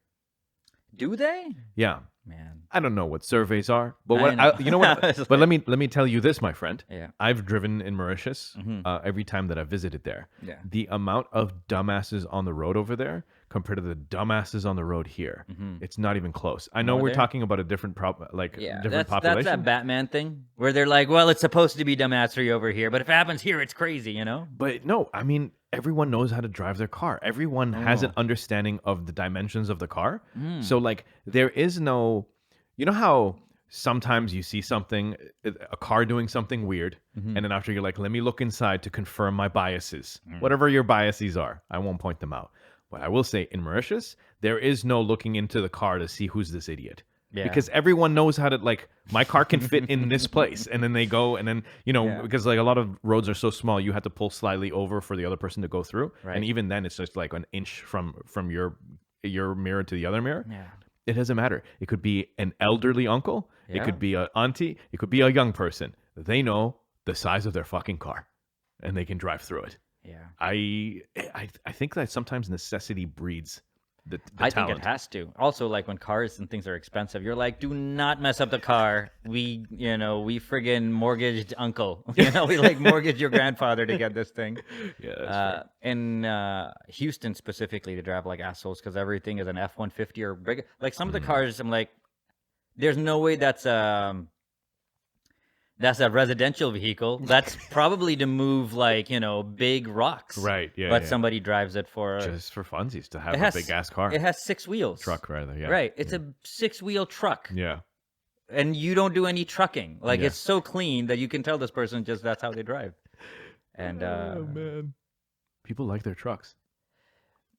Do they? Yeah. Man. I don't know what surveys are, but I what know. you know what? It's But let me tell you this, my friend. Yeah. I've driven in Mauritius Mhm. every time that I visited there. Yeah. The amount of dumbasses on the road over there compared to the dumbasses on the road here, it's not even close. I know More we're there? talking about a different Yeah, different that's population. that Batman thing where they're like, well, it's supposed to be dumbassery over here, but if it happens here, it's crazy, But no, I mean, everyone knows how to drive their car. Everyone has an Oh. understanding of the dimensions of the car. Mm. So, there is no, you know how sometimes you see something, a car doing something weird, Mm-hmm. and then after you're like, let me look inside to confirm my biases. Whatever your biases are, I won't point them out. But I will say, in Mauritius, there is no looking into the car to see who's this idiot. Yeah. Because everyone knows how to, my car can fit in this place. And then they go, and then, Yeah. because a lot of roads are so small, you have to pull slightly over for the other person to go through. Right. And even then, it's just like an inch from your mirror to the other mirror. Yeah. It doesn't matter. It could be an elderly uncle. It Yeah. could be an auntie. It could be a young person. They know the size of their fucking car, and they can drive through it. Yeah. I think that sometimes necessity breeds the I talent. think it has to. Also, like when cars and things are expensive, you're like, do not mess up the car. We friggin' mortgaged uncle. We mortgaged your grandfather to get this thing. Yeah, that's fair. In Houston specifically, to drive like assholes because everything is an F-150 or bigger. Like some of the cars, I'm like, there's no way that's a residential vehicle. That's probably to move big rocks. Right, yeah, But yeah. somebody drives it for Just for funsies to have it a has- big ass car. It has 6 wheels. Truck, rather. Yeah. Right. It's a 6-wheel truck. Yeah. And you don't do any trucking. Like Yeah. it's so clean that you can tell this person just that's how they drive. And Oh, man. People like their trucks.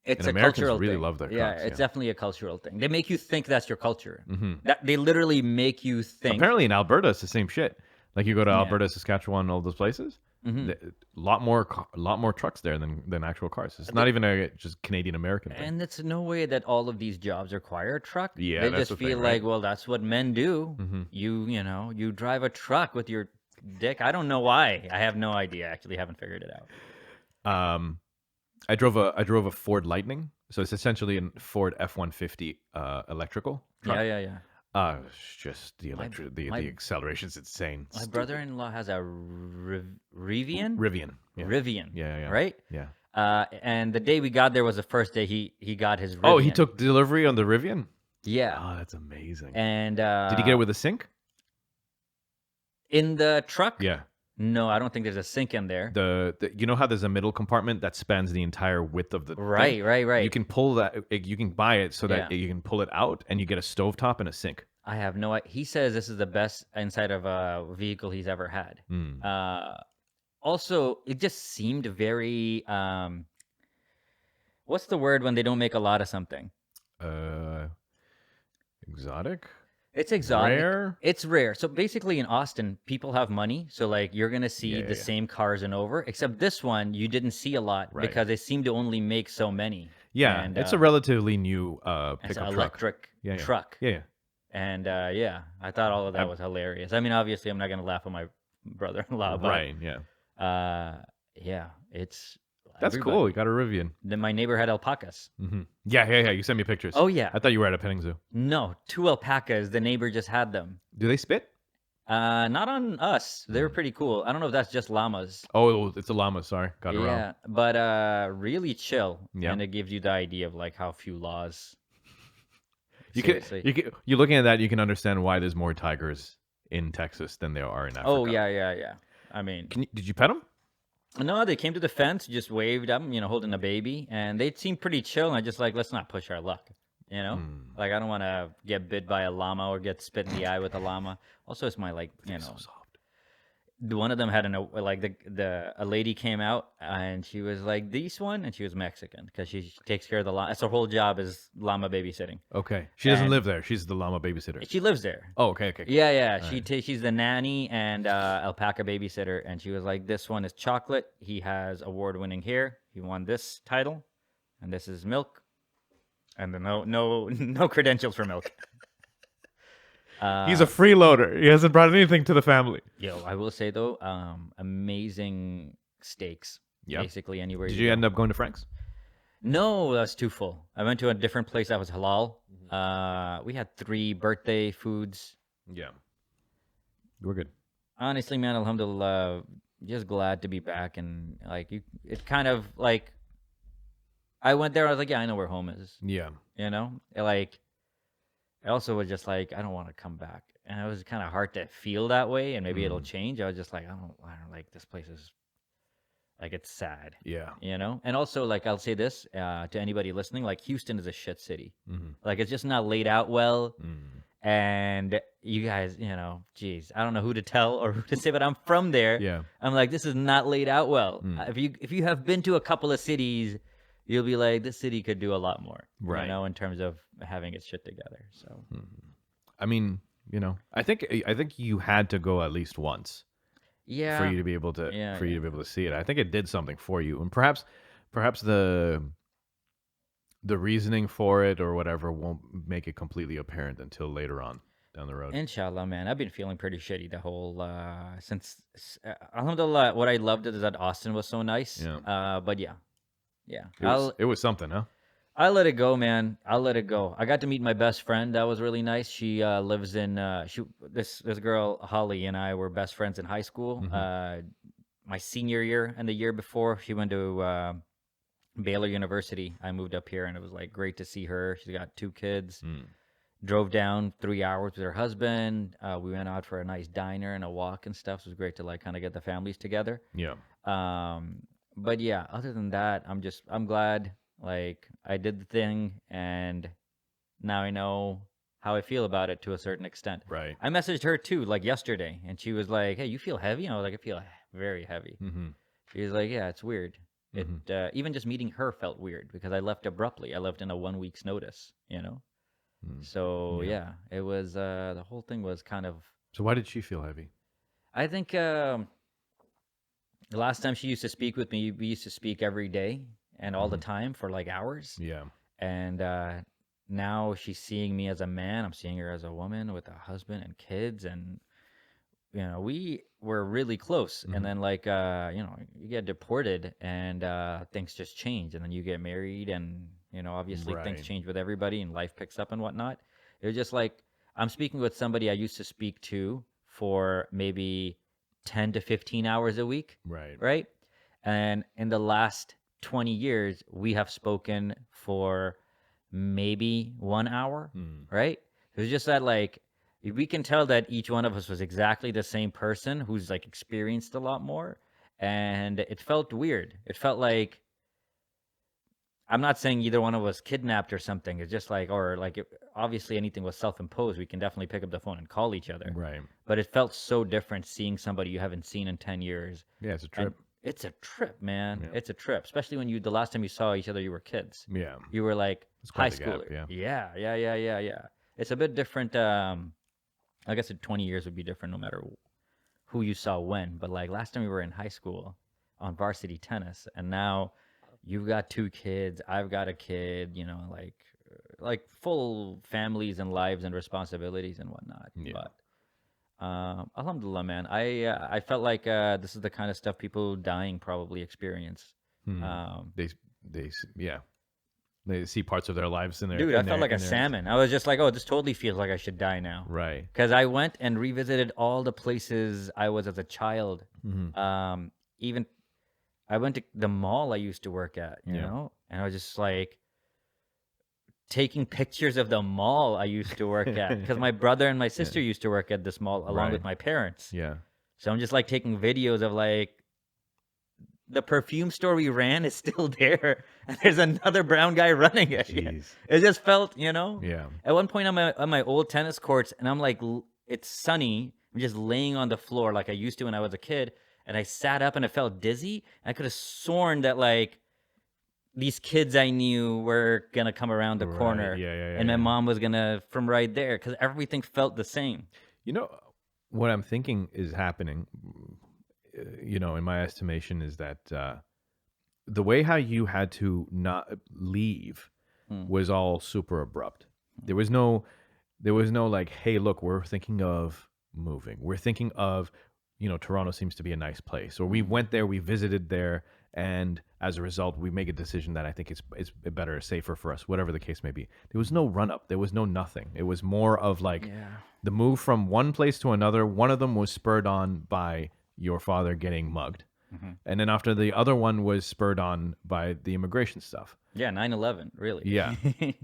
it's And a Americans cultural really thing. love their yeah, trucks, it's yeah. definitely a cultural thing. They make you think that's your culture. Hmm. That they literally make you think. Apparently in Alberta, it's the same shit. Like you go to Yeah. Alberta, Saskatchewan, all those places. Mhm. A lot more trucks there than actual cars. It's not even a just Canadian American thing. And it's no way that all of these jobs require a truck. Yeah, they that's just the feel thing, like, right? well, that's what men do. Mhm. You drive a truck with your dick. I don't know why. I have no idea. I actually haven't figured it out. I drove a Ford Lightning, so it's essentially a Ford F-150 electrical truck. Yeah. It's just the the my- acceleration's insane. My brother-in-law has a Rivian. Rivian. Yeah. Rivian. Yeah. Right. Yeah. And the day we got there was the first day he got his Rivian. Oh, he took delivery on the Rivian? Yeah. Oh, that's amazing. And Did he get it with a sink? in the truck? Yeah. No, I don't think there's a sink in there. The you know how there's a middle compartment that spans the entire width of the thing? Right. You can pull that. You can buy it so that Yeah. you can pull it out, and you get a stovetop and a sink. I have no idea. He says this is the best inside of a vehicle he's ever had. Mm. Also, it just seemed very what's the word when they don't make a lot of something? Exotic. It's exotic. Rare? It's rare. So basically in Austin, people have money. So like you're gonna see Yeah, the yeah. same cars and over, except this one you didn't see a lot Right. because they seem to only make so many. Yeah, And, it's a relatively new it's an pickup truck. electric Yeah. truck. Yeah. And yeah, I thought all of that was hilarious. I mean, obviously, I'm not gonna laugh at my brother-in-law, but Right. Yeah. yeah, it's That's everybody. cool. You got a Rivian. Then my neighbor had alpacas. Hmm. Yeah. You sent me pictures. Oh yeah, I thought you were at a petting zoo. no, 2 alpacas. The neighbor just had them. Do they spit? Not on us. They were Hmm. pretty cool. I don't know if that's just llamas. Oh, it's a llama. Sorry, got it wrong. Yeah, but really chill. Yeah. And it gives you the idea of like how few laws. You looking at that, you can understand why there's more tigers in Texas than there are in Africa. Oh yeah. I mean, Did you pet them? No, they came to the fence, just waved. I'm, holding a baby, and they seemed pretty chill. And I just like, let's not push our luck, Like I don't want to get bit by a llama or get spit in the eye with a llama. Also, it's my So soft. one of them had a lady came out and she was like this one, and she was Mexican because she takes care of the llama. That's her whole job is llama babysitting. Okay. She doesn't And live there. She's the llama babysitter. she lives there. Oh, okay. Okay. Yeah, yeah. All right. She's the nanny and alpaca babysitter, and she was like, "This one is chocolate. He has award-winning hair. He won this title, and this is milk, and then no credentials for milk." He's a freeloader. He hasn't brought anything to the family. Yo, I will say though, amazing steaks. Yeah. Basically anywhere. Did you end up going to Frank's? No, that's too full. I went to a different place that was halal. We had 3 birthday foods. Yeah. We're good. Honestly, man, alhamdulillah, just glad to be back. And like it kind of like I went there. I was like, yeah, I know where home is. Yeah. Like I also was just like, I don't want to come back, and it was kind of hard to feel that way. And maybe it'll change. I was just like, I don't like this place is like it's sad. Yeah. And also like I'll say this to anybody listening, like Houston is a shit city. Mm-hmm. Like it's just not laid out well. Mm. And you guys, geez, I don't know who to tell or who to say, but I'm from there. Yeah. I'm like, this is not laid out well. If you have been to a couple of cities, you'll be like, this city could do a lot more, Right. in terms of having its shit together. So, I mean, I think you had to go at least once yeah, for you to be able to Yeah, for you to be able to see it. I think it did something for you, and perhaps the reasoning for it or whatever won't make it completely apparent until later on down the road. Inshallah, man. I've been feeling pretty shitty the whole since. Alhamdulillah, what I loved is that Austin was so nice. Yeah. But yeah. It was something, huh? I'll let it go, man. I'll let it go. I got to meet my best friend. That was really nice. She lives in this girl Holly and I were best friends in high school. My senior year and the year before, she went to Baylor University. I moved up here, and it was like great to see her. She's got 2 kids. Drove down 3 hours with her husband. We went out for a nice diner and a walk and stuff. So it was great to like kind of get the families together. Yeah. But yeah, other than that, I'm glad like I did the thing, and now I know how I feel about it to a certain extent. Right. I messaged her too, like yesterday, and she was like, "Hey, you feel heavy?" I was like, "I feel very heavy." Mm-hmm. She was like, "Yeah, it's weird." It even just meeting her felt weird because I left abruptly. I left in a 1 week's notice, So yeah, it was the whole thing was kind of. So why did she feel heavy? I think the last time she used to speak with me, we used to speak every day and all the time for like hours. Yeah. And now she's seeing me as a man. I'm seeing her as a woman with a husband and kids, and we were really close. And then like you get deported, and things just change, and then you get married, and obviously things Right. change with everybody, and life picks up and whatnot. It was just like I'm speaking with somebody I used to speak to for maybe 10 to 15 hours a week, Right. right? And in the last 20 years, we have spoken for maybe 1 hour, right? It was just that like we can tell that each one of us was exactly the same person who's like experienced a lot more, and it felt weird. It felt like I'm not saying either one of us kidnapped or something. It's just like, or like, obviously anything was self-imposed. We can definitely pick up the phone and call each other. Right. But it felt so different seeing somebody you haven't seen in 10 years. Yeah, it's a And trip. it's a trip, man. Yeah. It's a trip, especially when the last time you saw each other, you were kids. Yeah. You were like high quite the gap, schooler. yeah. Yeah. It's a bit different. I guess 20 years would be different no matter who you saw when. But like last time we were in high school on varsity tennis, and now you've got 2 kids. I've got a kid. Like full families and lives and responsibilities and whatnot. Yeah. But alhamdulillah, man. I felt like this is the kind of stuff people dying probably experience. They see parts of their lives in there. Dude, I felt like a salmon. I was just like, oh, this totally feels like I should die now. Right. Because I went and revisited all the places I was as a child. Even I went to the mall I used to work at, you know, and I was just like taking pictures of the mall I used to work at because my brother and my sister used to work at this mall along with my parents. Yeah. So I'm just like taking videos of like the perfume store we ran is still there, and there's another brown guy running it. Jeez. It just felt, you know. Yeah. At one point, I'm on my old tennis courts, and I'm like, it's sunny. I'm just laying on the floor like I used to when I was a kid, and I sat up and I felt dizzy. I could have sworn that like these kids I knew were gonna come around the Right. corner, Yeah, and my yeah. mom was gonna from right there because everything felt the same. You know, what I'm thinking is happening, in my estimation, is that the way how you had to not leave was all super abrupt. There was no like, hey, look, we're thinking of moving. We're thinking of, Toronto seems to be a nice place. Or we went there, we visited there, and as a result, we make a decision that I think is better, safer for us, whatever the case may be. There was no run up. There was no nothing. It was more of like the move from one place to another. One of them was spurred on by your father getting mugged. And then after the other one was spurred on by the immigration stuff. Yeah, 9/11, really. Yeah.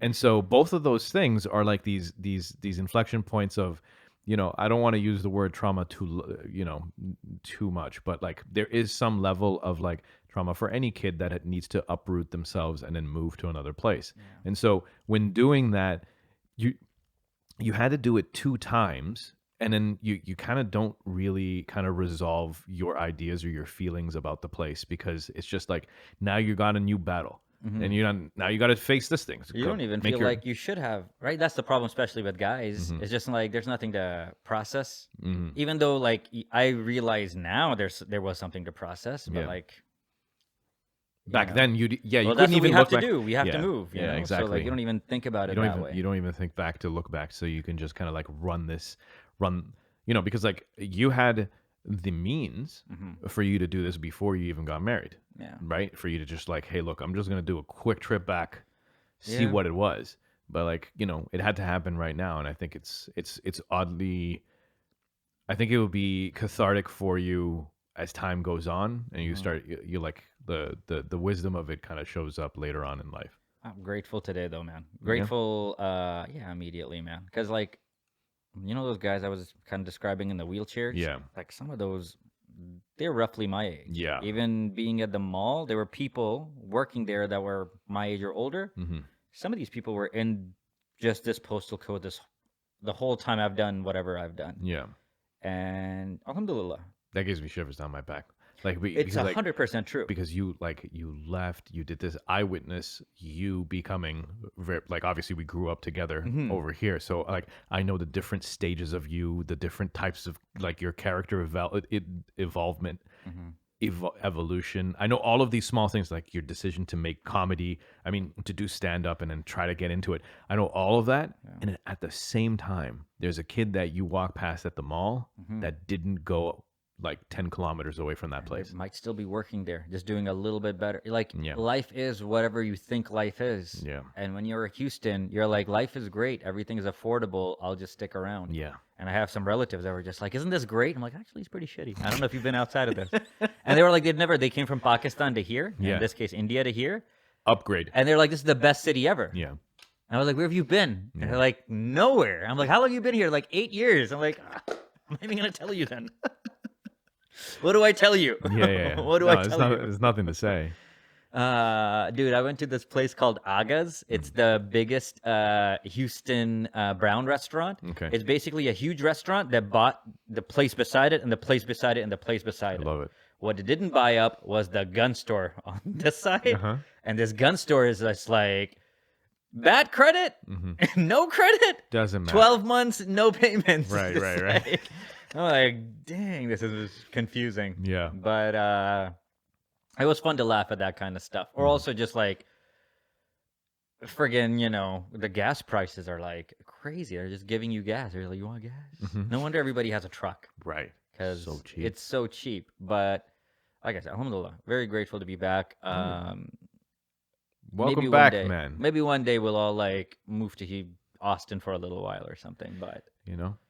And so both of those things are like these inflection points of, I don't want to use the word trauma too much, but like there is some level of like trauma for any kid that needs to uproot themselves and then move to another place. Yeah. And so when doing that, you had to do it 2 times, and then you kind of don't really kind of resolve your ideas or your feelings about the place, because it's just like now you got a new battle. And now you got to face this thing. You don't even feel like you should have, right? That's the problem, especially with guys. It's just like there's nothing to process. Even though, like, I realize now there was something to process, but like back then, you couldn't even we have look to back. do. We have to move. You know? Exactly. So like you don't even think about it that way. You don't even think back to look back, so you can just kind of like run, because like you had the means for you to do this before you even got married. Yeah. Right? For you to just like, hey, look, I'm just going to do a quick trip back, see what it was. But like, it had to happen right now. And I think it's oddly, I think it would be cathartic for you as time goes on, and you start, you like the wisdom of it kind of shows up later on in life. I'm grateful today though, man. Grateful, immediately, man. Because like, those guys I was kind of describing in the wheelchairs? Yeah. Like some of those, they're roughly my age. Yeah. Even being at the mall, there were people working there that were my age or older. Some of these people were in just this postal code the whole time I've done whatever I've done. Yeah. And alhamdulillah. That gives me shivers down my back. Like It's 100% true. Because you left, you did this. I witness you becoming like, obviously we grew up together over here, so like I know the different stages of you, the different types of like your character evolvement, evolution. I know all of these small things, like your decision to make comedy. I mean, to do stand up and then try to get into it. I know all of that, and then at the same time, there's a kid that you walk past at the mall that didn't go like 10 kilometers away from that place. Might still be working there, just doing a little bit better. Like life is whatever you think life is. Yeah. And when you're in Houston, you're like, life is great. Everything is affordable. I'll just stick around. Yeah. And I have some relatives that were just like, isn't this great? I'm like, actually, it's pretty shitty. I don't know if you've been outside of this. And they were like, they came from Pakistan to here. Yeah. In this case, India to here. Upgrade. And they're like, this is the best city ever. Yeah. And I was like, where have you been? And they're like, nowhere. I'm like, how long have you been here? Like 8 years. I'm like, I'm not even going to tell you then. What do I tell you? Yeah. What do I tell you? There's nothing to say. Dude, I went to this place called Aga's. It's the biggest Houston brown restaurant. Okay. It's basically a huge restaurant that bought the place beside it and the place beside it and the place beside it. I love it. What it didn't buy up was the gun store on this side. And this gun store is just like bad credit, no credit. Doesn't matter. 12 months, no payments. Right. Like, I'm like, dang, this is confusing. Yeah. But it was fun to laugh at that kind of stuff. Or also just like, friggin', the gas prices are like crazy. They're just giving you gas. They're like, you want gas? No wonder everybody has a truck. Right. Because So cheap. it's so cheap. But like I said, alhamdulillah, very grateful to be back. Welcome back, man. Maybe one day we'll all like move to Austin for a little while or something. But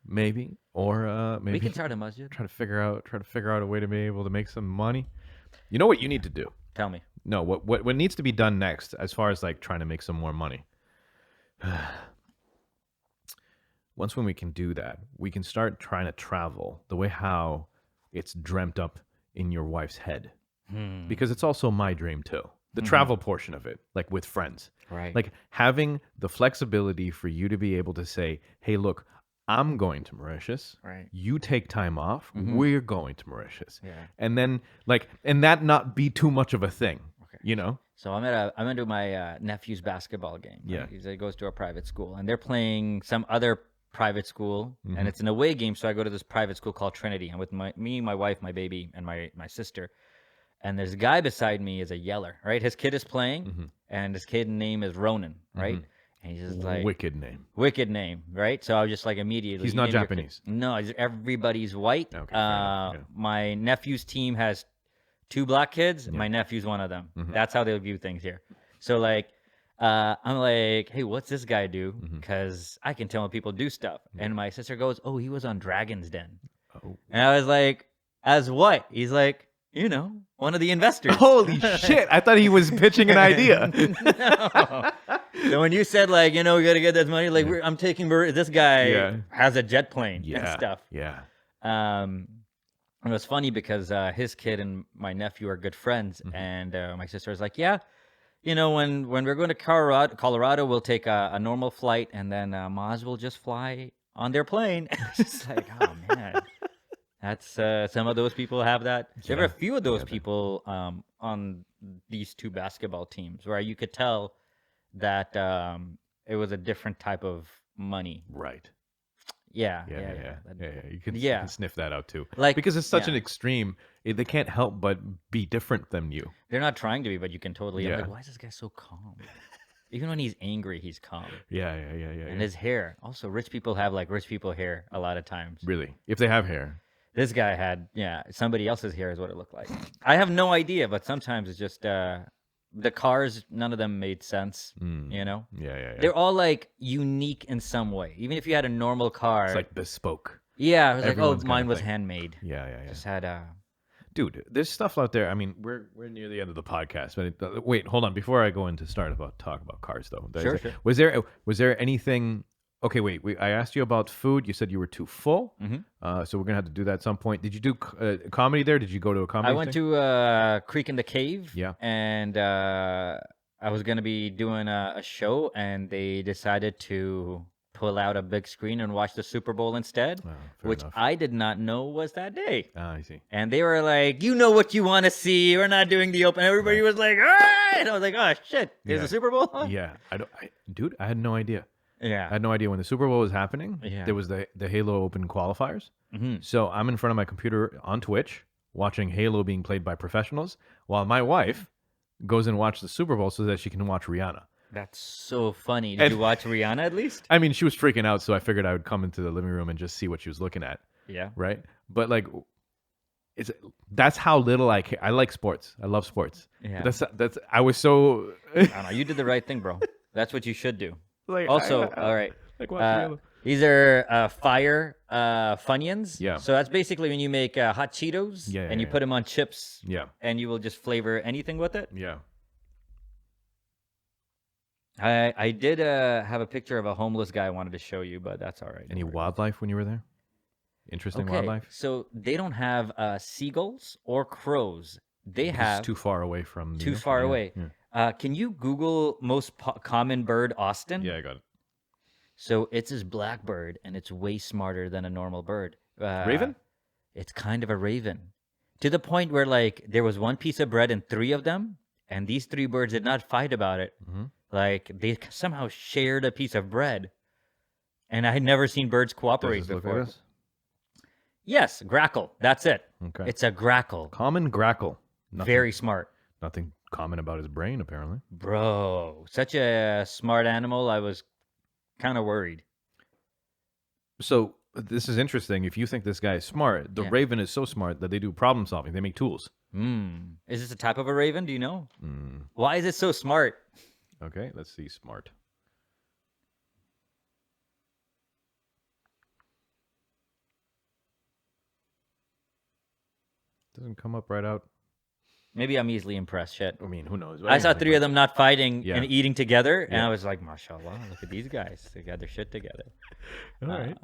maybe, or maybe we can start a masjid. try to figure out a way to be able to make some money. You know what you need to do? Tell me. No, what needs to be done next, as far as like trying to make some more money. Once when we can do that, we can start trying to travel the way how it's dreamt up in your wife's head. because it's also my dream too. The travel portion of it, like with friends. Right. Like having the flexibility for you to be able to say, hey, look, I'm going to Mauritius. Right. You take time off. We're going to Mauritius. Yeah. And then and that not be too much of a thing, you know? So I'm into my nephew's basketball game. Yeah. Right? He goes to a private school, and they're playing some other private school, and it's an away game. So I go to this private school called Trinity. I'm with me, my wife, my baby, and my sister. And there's a guy beside me is a yeller, right? His kid is playing, and his kid's name is Ronan, right? And he's just like Wicked name. wicked name, right? So I was just like immediately. He's you not name your kid- Japanese. No, everybody's white. Okay, fair enough, yeah. My nephew's team has 2 black kids. My nephew's one of them. That's how they view things here. So like, I'm like, hey, what's this guy do? Because I can tell when people do stuff. And my sister goes, oh, he was on Dragon's Den. Oh. And I was like, as what? He's like, one of the investors. Holy shit. I thought he was pitching an idea. No. So when you said like, we got to get this money, like I'm taking this guy has a jet plane and stuff. Yeah. It was funny because his kid and my nephew are good friends, and my sister was like, yeah, when we're going to Colorado, we'll take a normal flight, and then Maz will just fly on their plane. It's just like, oh man. That's some of those people have that. There were a few of those people on these 2 basketball teams where you could tell that it was a different type of money. Right. Yeah. You can sniff that out too. Like, because it's such an extreme, they can't help but be different than you. They're not trying to be, but you can totally. Yeah. I'm like, why is this guy so calm? Even when he's angry, he's calm. Yeah. And his hair. Also, rich people have like rich people hair a lot of times. Really, if they have hair. This guy had, somebody else's hair is what it looked like. I have no idea, but sometimes it's just the cars. None of them made sense. Yeah. They're all like unique in some way. Even if you had a normal car, It's like bespoke. yeah, it was everyone's like, oh, mine kinda was thing. handmade. Yeah. Just had Dude, there's stuff out there. I mean, we're near the end of the podcast, but wait, hold on. Before I go into talk about cars, though, Sure. Was there anything? Okay, wait. I asked you about food. You said you were too full. So we're gonna have to do that at some point. Did you do comedy there? Did you go to a comedy? I went to Creek in the Cave. Yeah. And I was gonna be doing a show, and they decided to pull out a big screen and watch the Super Bowl instead, fair which enough. I did not know was that day. Ah, I see. And they were like, you know what you want to see. We're not doing the open. Everybody was like, all right. And I was like, oh, shit. There's Yeah. a Super Bowl? Yeah, dude, I had no idea. Yeah. I had no idea when the Super Bowl was happening. Yeah. There was the Halo Open qualifiers. So I'm in front of my computer on Twitch watching Halo being played by professionals, while my wife goes and watches the Super Bowl so that she can watch Rihanna. That's so funny. Did you watch Rihanna at least? I mean, she was freaking out, so I figured I would come into the living room and just see what she was looking at. Yeah. Right. But like, that's how little I care. I like sports. I love sports. Yeah. That's. I was so. I don't know. You did the right thing, bro. That's what you should do. Like, Also, all right. Like watching Halo. These are fire Funyuns. Yeah. So that's basically when you make hot Cheetos and you put them on chips. Yeah. And you will just flavor anything with it. Yeah. I did have a picture of a homeless guy I wanted to show you, but that's all right. Any Don't worry. wildlife when you were there? Interesting wildlife. So they don't have seagulls or crows. They have It's too far away from. too far away. Yeah. Can you Google most common bird Austin? Yeah, I got it. So it's this blackbird, and it's way smarter than a normal bird. Raven? It's kind of a raven. To the point where, like, there was one piece of bread and 3 of them, and these 3 birds did not fight about it. Like, they somehow shared a piece of bread. And I had never seen birds cooperate Does this look before. like this? Yes, grackle. That's it. Okay. It's a grackle. Common grackle. Nothing, Very smart. Nothing common about his brain, apparently. Bro, such a smart animal. I was kind of worried. So this is interesting. If you think this guy is smart, the Yeah. raven is so smart that they do problem solving. They make tools. Is this a type of a raven? Do you know? Why is it so smart? Okay, let's see. Smart. Doesn't come up right out. Maybe I'm easily impressed. Shit. I mean, who knows? I saw 3 of them not fighting Yeah. and eating together, and Yeah. I was like, mashallah, look at these guys. They got their shit together. All right.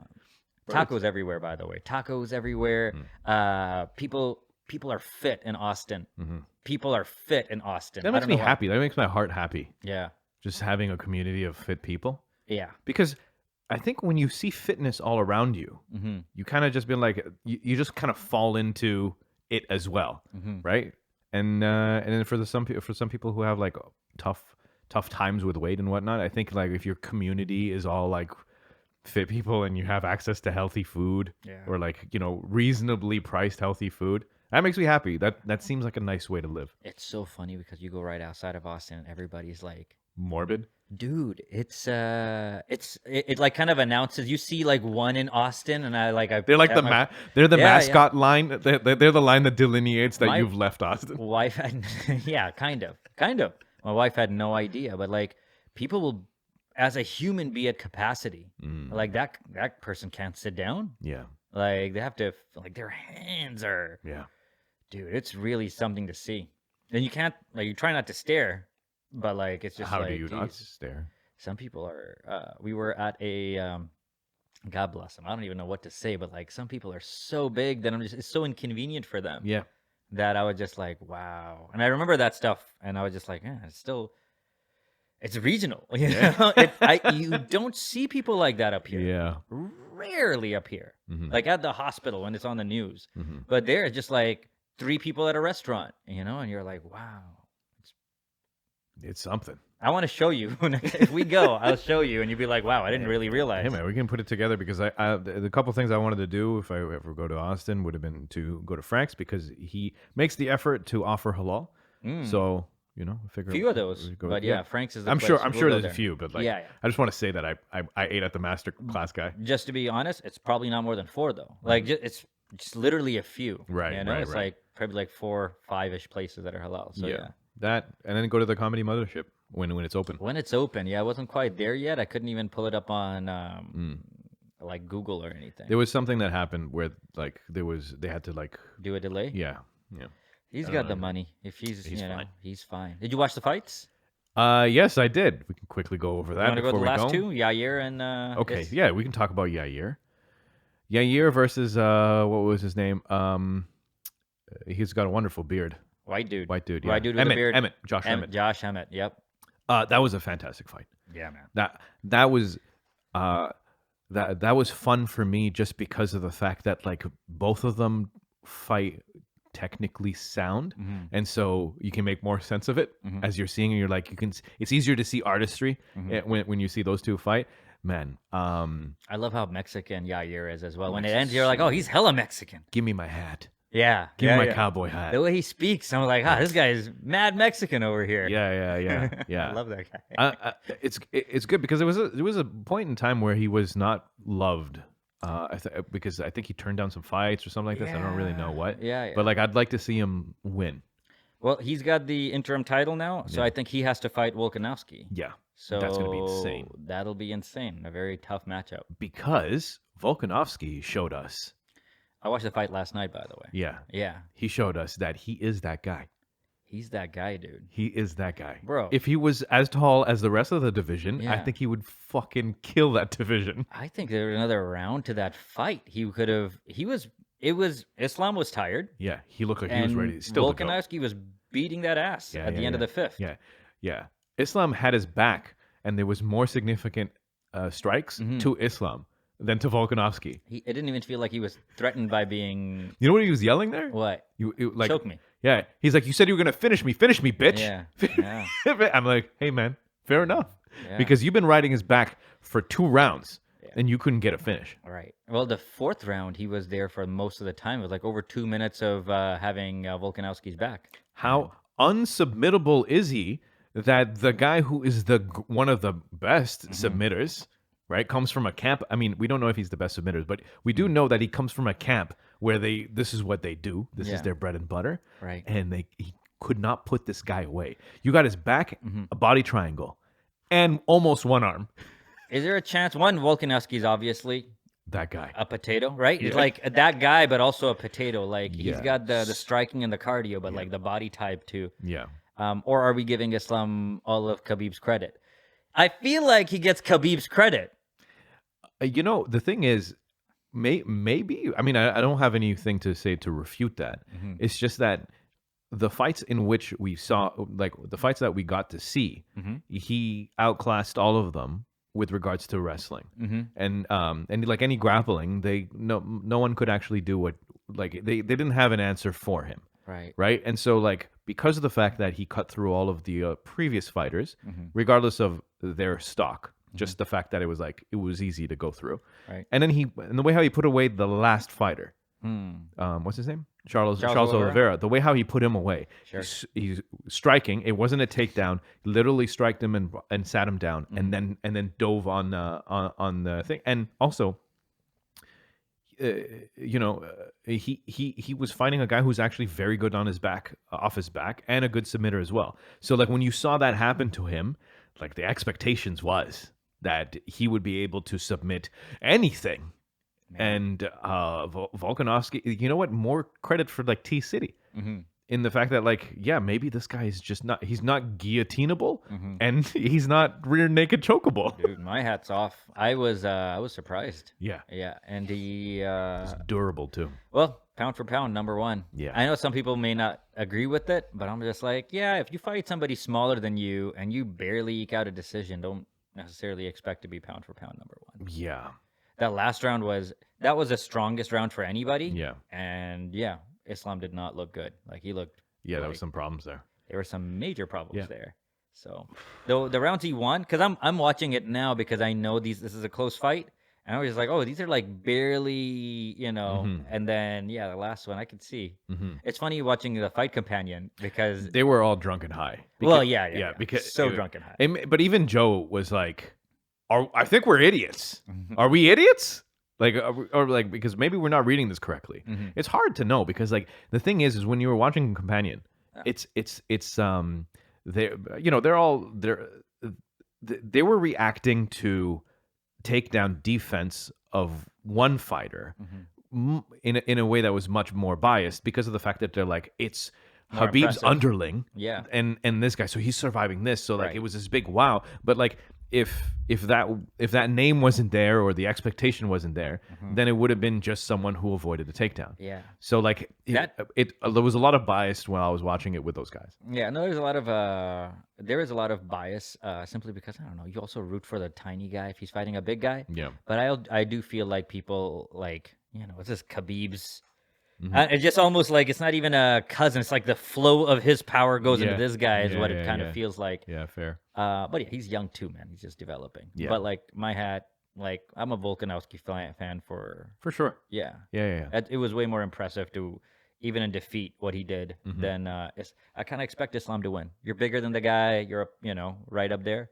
Tacos everywhere, by the way. Tacos everywhere. People people are fit in Austin. People are fit in Austin. That I makes don't me know why. happy. That makes my heart happy. Yeah. Just having a community of fit people. Yeah. Because I think when you see fitness all around you, you kind of just been like, you just kind of fall into it as well, right? And then for some people who have like tough times with weight and whatnot, I think like if your community is all like fit people and you have access to healthy food or like reasonably priced healthy food, that makes me happy. That seems like a nice way to live. It's so funny because you go right outside of Austin and everybody's like, Morbid. dude, it like kind of announces. You see like one in Austin, and I They're like they're the Yeah, yeah. mascot line. They're the line that delineates that My- you've left Austin. wife had, yeah, kind of. My wife had no idea, but like people will, as a human, be at capacity. Like that person can't sit down. Yeah, Like they have to, like their hands are. yeah. Dude, it's really something to see. And you can't, like, you try not to stare, but like it's just How like, do you not geez. stare? Some people are. We were at a. God bless them. I don't even know what to say, but like some people are so big that it's so inconvenient for them. Yeah, That I was just like, wow. And I remember that stuff, and I was just like, yeah, it's regional. You know, you don't see people like that up here. yeah. Rarely up here, like at the hospital when it's on the news. Mm-hmm. But there, it's just like 3 people at a restaurant, and you're like, wow. It's something. I want to show you. If we go, I'll show you, and you'll be like, wow, I didn't really realize. Hey man, we can put it together because the couple things I wanted to do if I ever go to Austin would have been to go to Frank's because he makes the effort to offer halal. So I figure Few of those, but yeah, Frank's is the I'm place. sure We'll there's go a there. few, but like Yeah. I just want to say that I ate at the master class guy. Just to be honest, it's probably not more than 4 though. Like it's just literally a few. Right, right, It's right. like probably like 4, 5-ish places that are halal. So yeah. That and then go to the Comedy Mothership when it's open. When it's open, I wasn't quite there yet. I couldn't even pull it up on like Google or anything. There was something that happened where like they had to like Do a delay. yeah. He's got the money. If he's fine. he's fine. Did you watch the fights? Yes, I did. We can quickly go over You that want to go before to the we last go. 2? Yair and Okay, this- yeah, we can talk about Yair. Yair versus what was his name? He's got a wonderful beard. White dude. White dude, yeah. White dude with Emmett, a beard. Josh Emmett. Josh Emmett. Yep. That was a fantastic fight. Yeah, man. That was that was fun for me just because of the fact that like both of them fight technically sound, and so you can make more sense of it as you're seeing. And you're like it's easier to see artistry when you see those two fight. Man, I love how Mexican Yair is as well. When it ends, you're like, oh, he's hella Mexican. give me my hat. Yeah. Give me my cowboy hat. The way he speaks, I'm like, this guy is mad Mexican over here. Yeah. I love that guy. It's good because there was a point in time where he was not loved. Because I think he turned down some fights or something like this. I don't really know what. Yeah. But like, I'd like to see him win. Well, he's got the interim title now, so I think he has to fight Volkanovski. Yeah. So that's gonna be insane. That'll be insane. A very tough matchup. Because Volkanovski showed us. I watched the fight last night, by the way. Yeah. Yeah. He showed us that he is that guy. He's that guy, dude. He is that guy. Bro. If he was as tall as the rest of the division, I Yeah. think he would fucking kill that division. I think there was another round to that fight. Islam was tired. Yeah. He looked like he And was ready. Still to go. Volkanovski was beating that ass at the end of the 5th. Yeah. Islam had his back, and there was more significant strikes to Islam than to Volkanovski. It didn't even feel like he was threatened by being You know what he was yelling there? what? Like, Choke me. Yeah. He's like, you said you were going to finish me, bitch. Yeah. I'm like, hey, man, fair enough. Yeah. Because you've been riding his back for 2 rounds, and you couldn't get a finish. Right. Well, the 4th round, he was there for most of the time. It was like over 2 minutes of having Volkanovski's back. How unsubmittable is he that the guy who is one of the best submitters, right, comes from a camp? I mean, we don't know if he's the best submitters, but we do know that he comes from a camp where this is what they do. This is their bread and butter. Right. And he could not put this guy away. You got his back, a body triangle, and almost 1 arm. Is there a chance? One, Volkanovski's obviously That guy. a potato, right? It's like that guy, but also a potato. Like he's Yes. got the striking and the cardio, but like the body type too. Yeah. Or are we giving Islam all of Khabib's credit? I feel like he gets Khabib's credit. The thing is, maybe. I mean, I don't have anything to say to refute that. It's just that the fights in which we saw, like the fights that we got to see, he outclassed all of them with regards to wrestling, and like any grappling, no one could actually do what, like they didn't have an answer for him, right? And so like because of the fact that he cut through all of the previous fighters, regardless of their stock, just the fact that it was easy to go through, Right. and then the way how he put away the last fighter, what's his name? Charles Oliveira. The way how he put him away, he's striking. It wasn't a takedown. Literally striked him and sat him down, and then dove on the thing. And also, he was fighting a guy who's actually very good on his back, off his back, and a good submitter as well. So like when you saw that happen to him, like the expectations was that he would be able to submit anything. And Volkanovski, you know what? More credit for like T City in the fact that like, yeah, maybe this guy is just he's not guillotinable and he's not rear naked chokeable. Dude, my hat's off. I was surprised. Yeah, And he he's durable too. well, pound for pound, number one. Yeah. I know some people may not agree with it, but I'm just like, yeah, if you fight somebody smaller than you and you barely eke out a decision, don't necessarily expect to be pound for pound number one. Yeah. That last round was the strongest round for anybody. Yeah. And yeah, Islam did not look good. Like he looked. Yeah, there was some problems there. There were some major problems there. So the rounds he won, because I'm watching it now because I know this is a close fight, and I was just like, oh, these are like barely, and then the last one I could see. It's funny watching the Fight Companion because they were all drunk and high. Because so drunk and high. But even Joe was like, I think we're idiots. Are we idiots? Like, or like, because maybe we're not reading this correctly. It's hard to know because like the thing is when you were watching Companion, they were reacting to takedown defense of one fighter in a way that was much more biased because of the fact that they're like, it's More Habib's impressive. underling, Yeah. and this guy, so he's surviving this, so like it was this big wow. But like if that name wasn't there or the expectation wasn't there, then it would have been just someone who avoided the takedown. Yeah. So like there was a lot of bias while I was watching it with those guys. Yeah, no, there is a lot of bias simply because I don't know. You also root for the tiny guy if he's fighting a big guy. Yeah. But I do feel like people like it's just Khabib's. It's just almost like it's not even a cousin. It's like the flow of his power goes into this guy is what it kind of feels like. Yeah, fair. But yeah, he's young too, man. He's just developing. Yeah. But like my hat, like I'm a Volkanovski fan for sure. yeah. Yeah. It was way more impressive to even in defeat what he did than I kind of expect Islam to win. You're bigger than the guy. You're right up there.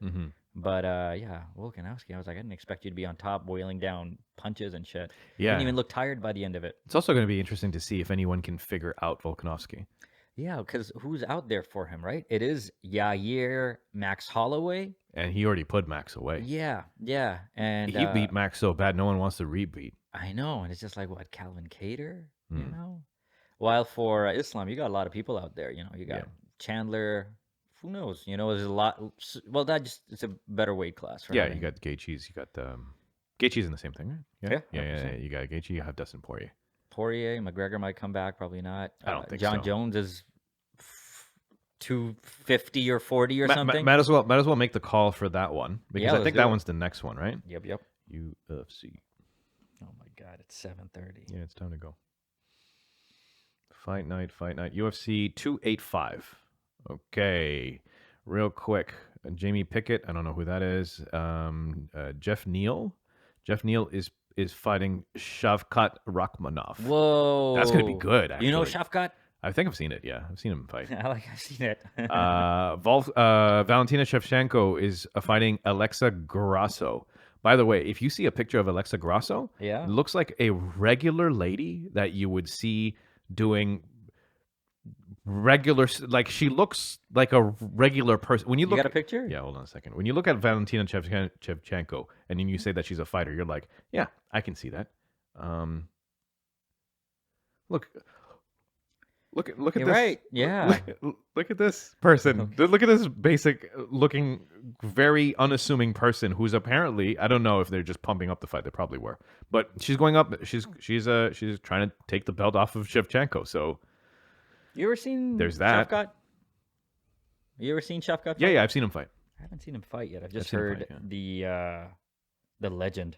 But Volkanovski, I was like, I didn't expect you to be on top, boiling down punches and shit. Yeah. Didn't even look tired by the end of it. It's also going to be interesting to see if anyone can figure out Volkanovski. Yeah, because who's out there for him, right? It is Yair, Max Holloway. And he already put Max away. Yeah. And He beat Max so bad, no one wants to rebeat. I know, and it's just like, what, Calvin Cater? While for Islam, you got a lot of people out there. You got Chandler. Who knows? There's a lot. Well, it's a better weight class. For you got Gaethje's. You got Gaethje's in the same thing, right? Yeah. You got Gaethje. You have Dustin Poirier. McGregor might come back. Probably not. I don't think John so. Jones is 250 or 40 or something. Might as well make the call for that one because I think that one's the next one, right? Yep. UFC. Oh my God, it's 7:30. Yeah, it's time to go. Fight night. UFC 285. Okay, real quick. Jamie Pickett. I don't know who that is. Jeff Neal. Jeff Neal is fighting Shavkat Rakhmonov. Whoa, that's gonna be good. Actually. You know Shavkat? I think I've seen it. Yeah, I've seen him fight. I've seen it. Valentina Shevchenko is fighting Alexa Grasso. By the way, if you see a picture of Alexa Grasso, it looks like a regular lady that you would see doing regular, like she looks like a regular person. When you got a picture? Yeah, hold on a second. When you look at Valentina Shevchenko and then you say that she's a fighter, you're like, yeah, I can see that. Look, Look at You're this. right. Yeah. Look at this person. Look at this basic looking, very unassuming person who's apparently, I don't know if they're just pumping up the fight. They probably were, but she's going up. She's trying to take the belt off of Shevchenko. So You ever seen There's that. Shafkat? You ever seen Shafkat? yeah, I've seen him fight. I haven't seen him fight yet. I've just seen him heard fight, the legend.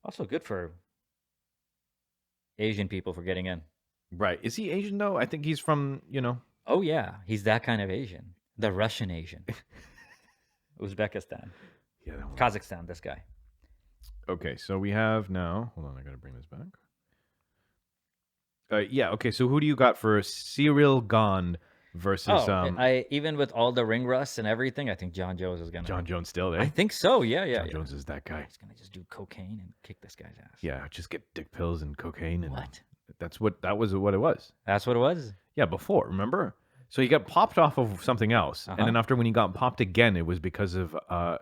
Also good for Asian people for getting in. Right? Is he Asian though? I think he's from Oh yeah, he's that kind of Asian. The Russian Asian. Uzbekistan. Yeah. That one. Kazakhstan, this guy. Okay, so we have now. Hold on, I gotta bring this back. Yeah. Okay, so who do you got for Cyril Gane versus I even with all the ring rust and everything, I think John Jones is gonna. John Jones still? I think so. Yeah. John Jones is that guy. He's gonna just do cocaine and kick this guy's ass. Yeah, just get dick pills and cocaine and What? that was what it was. That's what it was. Yeah, before, remember? So he got popped off of something else, and then after when he got popped again, it was because of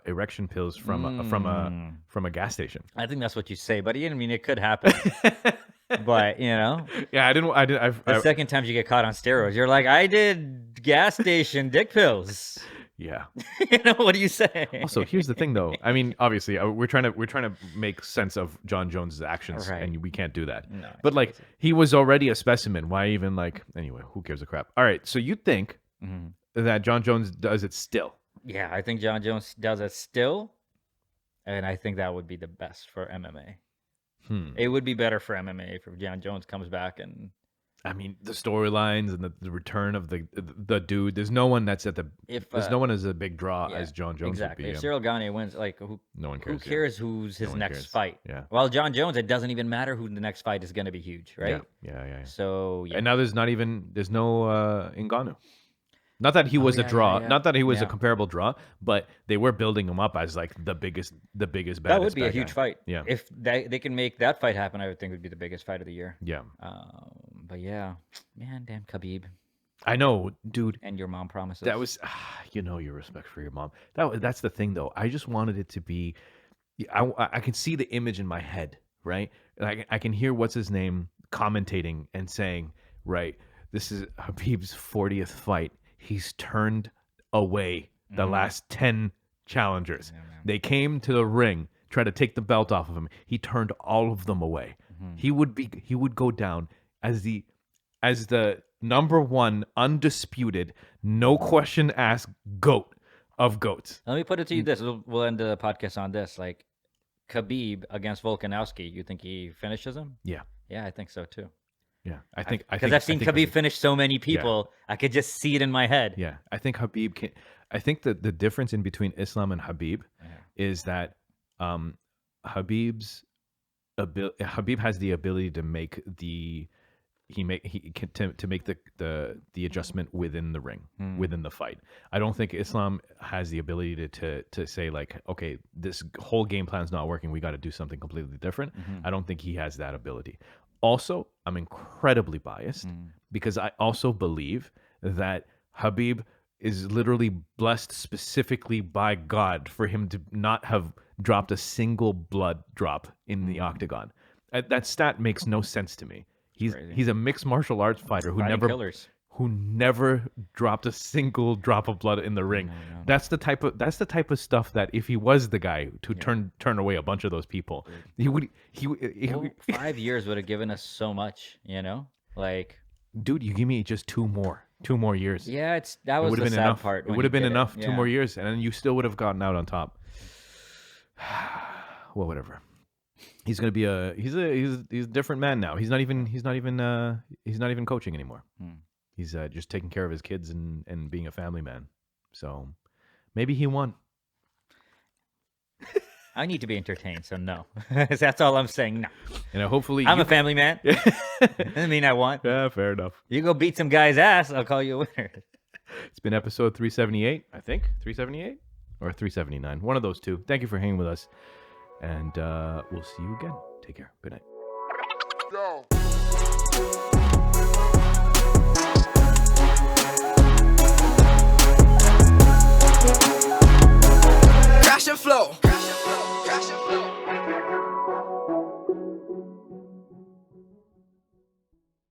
erection pills from a gas station. I think that's what you say, but I mean it could happen. But Yeah, I second time you get caught on steroids, you're like, I did gas station dick pills. yeah. What do you say? Also, here's the thing, though. I mean, obviously, we're trying to make sense of John Jones's actions, Right. and we can't do that. No, But like, he was already a specimen. Why even like? Anyway, who gives a crap? All right. So you think that John Jones does it still? Yeah, I think John Jones does it still, and I think that would be the best for MMA. It would be better for MMA if John Jones comes back and. I mean, the storylines and the return of the dude. There's no one that's there's no one as a big draw as John Jones exactly. would be. If Cyril Gane wins, like No one who cares. cares who's his one next cares. fight? Yeah. Well, John Jones, it doesn't even matter who the next fight is going to be huge, right? Yeah. So yeah. And now there's no Ngannou. Not that he was a draw, yeah. not that he was a Yeah. comparable draw, but they were building him up as like the biggest, baddest. That would be a bad huge guy. fight. Yeah. If they can make that fight happen, I would think it would be the biggest fight of the year. Yeah, But yeah, man, damn Khabib I know, dude. and your mom promises. That was, your respect for your mom. That's the thing, though. I just wanted it to be. I can see the image in my head, right? And I can hear what's his name commentating and saying, right, this is Habib's 40th fight. He's turned away the last 10 challengers. They came to the ring, tried to take the belt off of him. He turned all of them away. He would go down as the number one undisputed, no question asked goat of goats. Let me put it to you this: we'll end the podcast on this. Like Khabib against Volkanovski, you think he finishes him? Yeah, Yeah, I think so too. yeah. Because I've seen Khabib finish so many people, I could just see it in my head. Yeah, I think Habib can. I think that the difference in between Islam and Habib is that Habib has the ability to make to make the adjustment within the ring, within the fight. I don't think Islam has the ability to say like, okay, this whole game plan's not working. We got to do something completely different. I don't think he has that ability. Also, I'm incredibly biased because I also believe that Habib is literally blessed specifically by God for him to not have dropped a single blood drop in the octagon. That stat makes no sense to me. He's a mixed martial arts fighter who never dropped a single drop of blood in the ring. No. That's the type of stuff that if he was the guy to turn away a bunch of those people, he would. 5 years would have given us so much, like. Dude, you give me just two more years. Yeah, that was the sad enough. part. It would have been enough. 2 more years, and then you still would have gotten out on top. Well, whatever. He's gonna be he's a different man now. He's not even coaching anymore. He's just taking care of his kids and being a family man. So maybe he won. I need to be entertained, so no. That's all I'm saying. No. And hopefully I'm a family man. Doesn't mean I won. Yeah, fair enough. You go beat some guy's ass, I'll call you a winner. It's been episode 378, I think. 378 or 379. One of those two. Thank you for hanging with us. And we'll see you again. Take care. Good night. Yo. Crash and flow. Crash and flow. Crash and flow.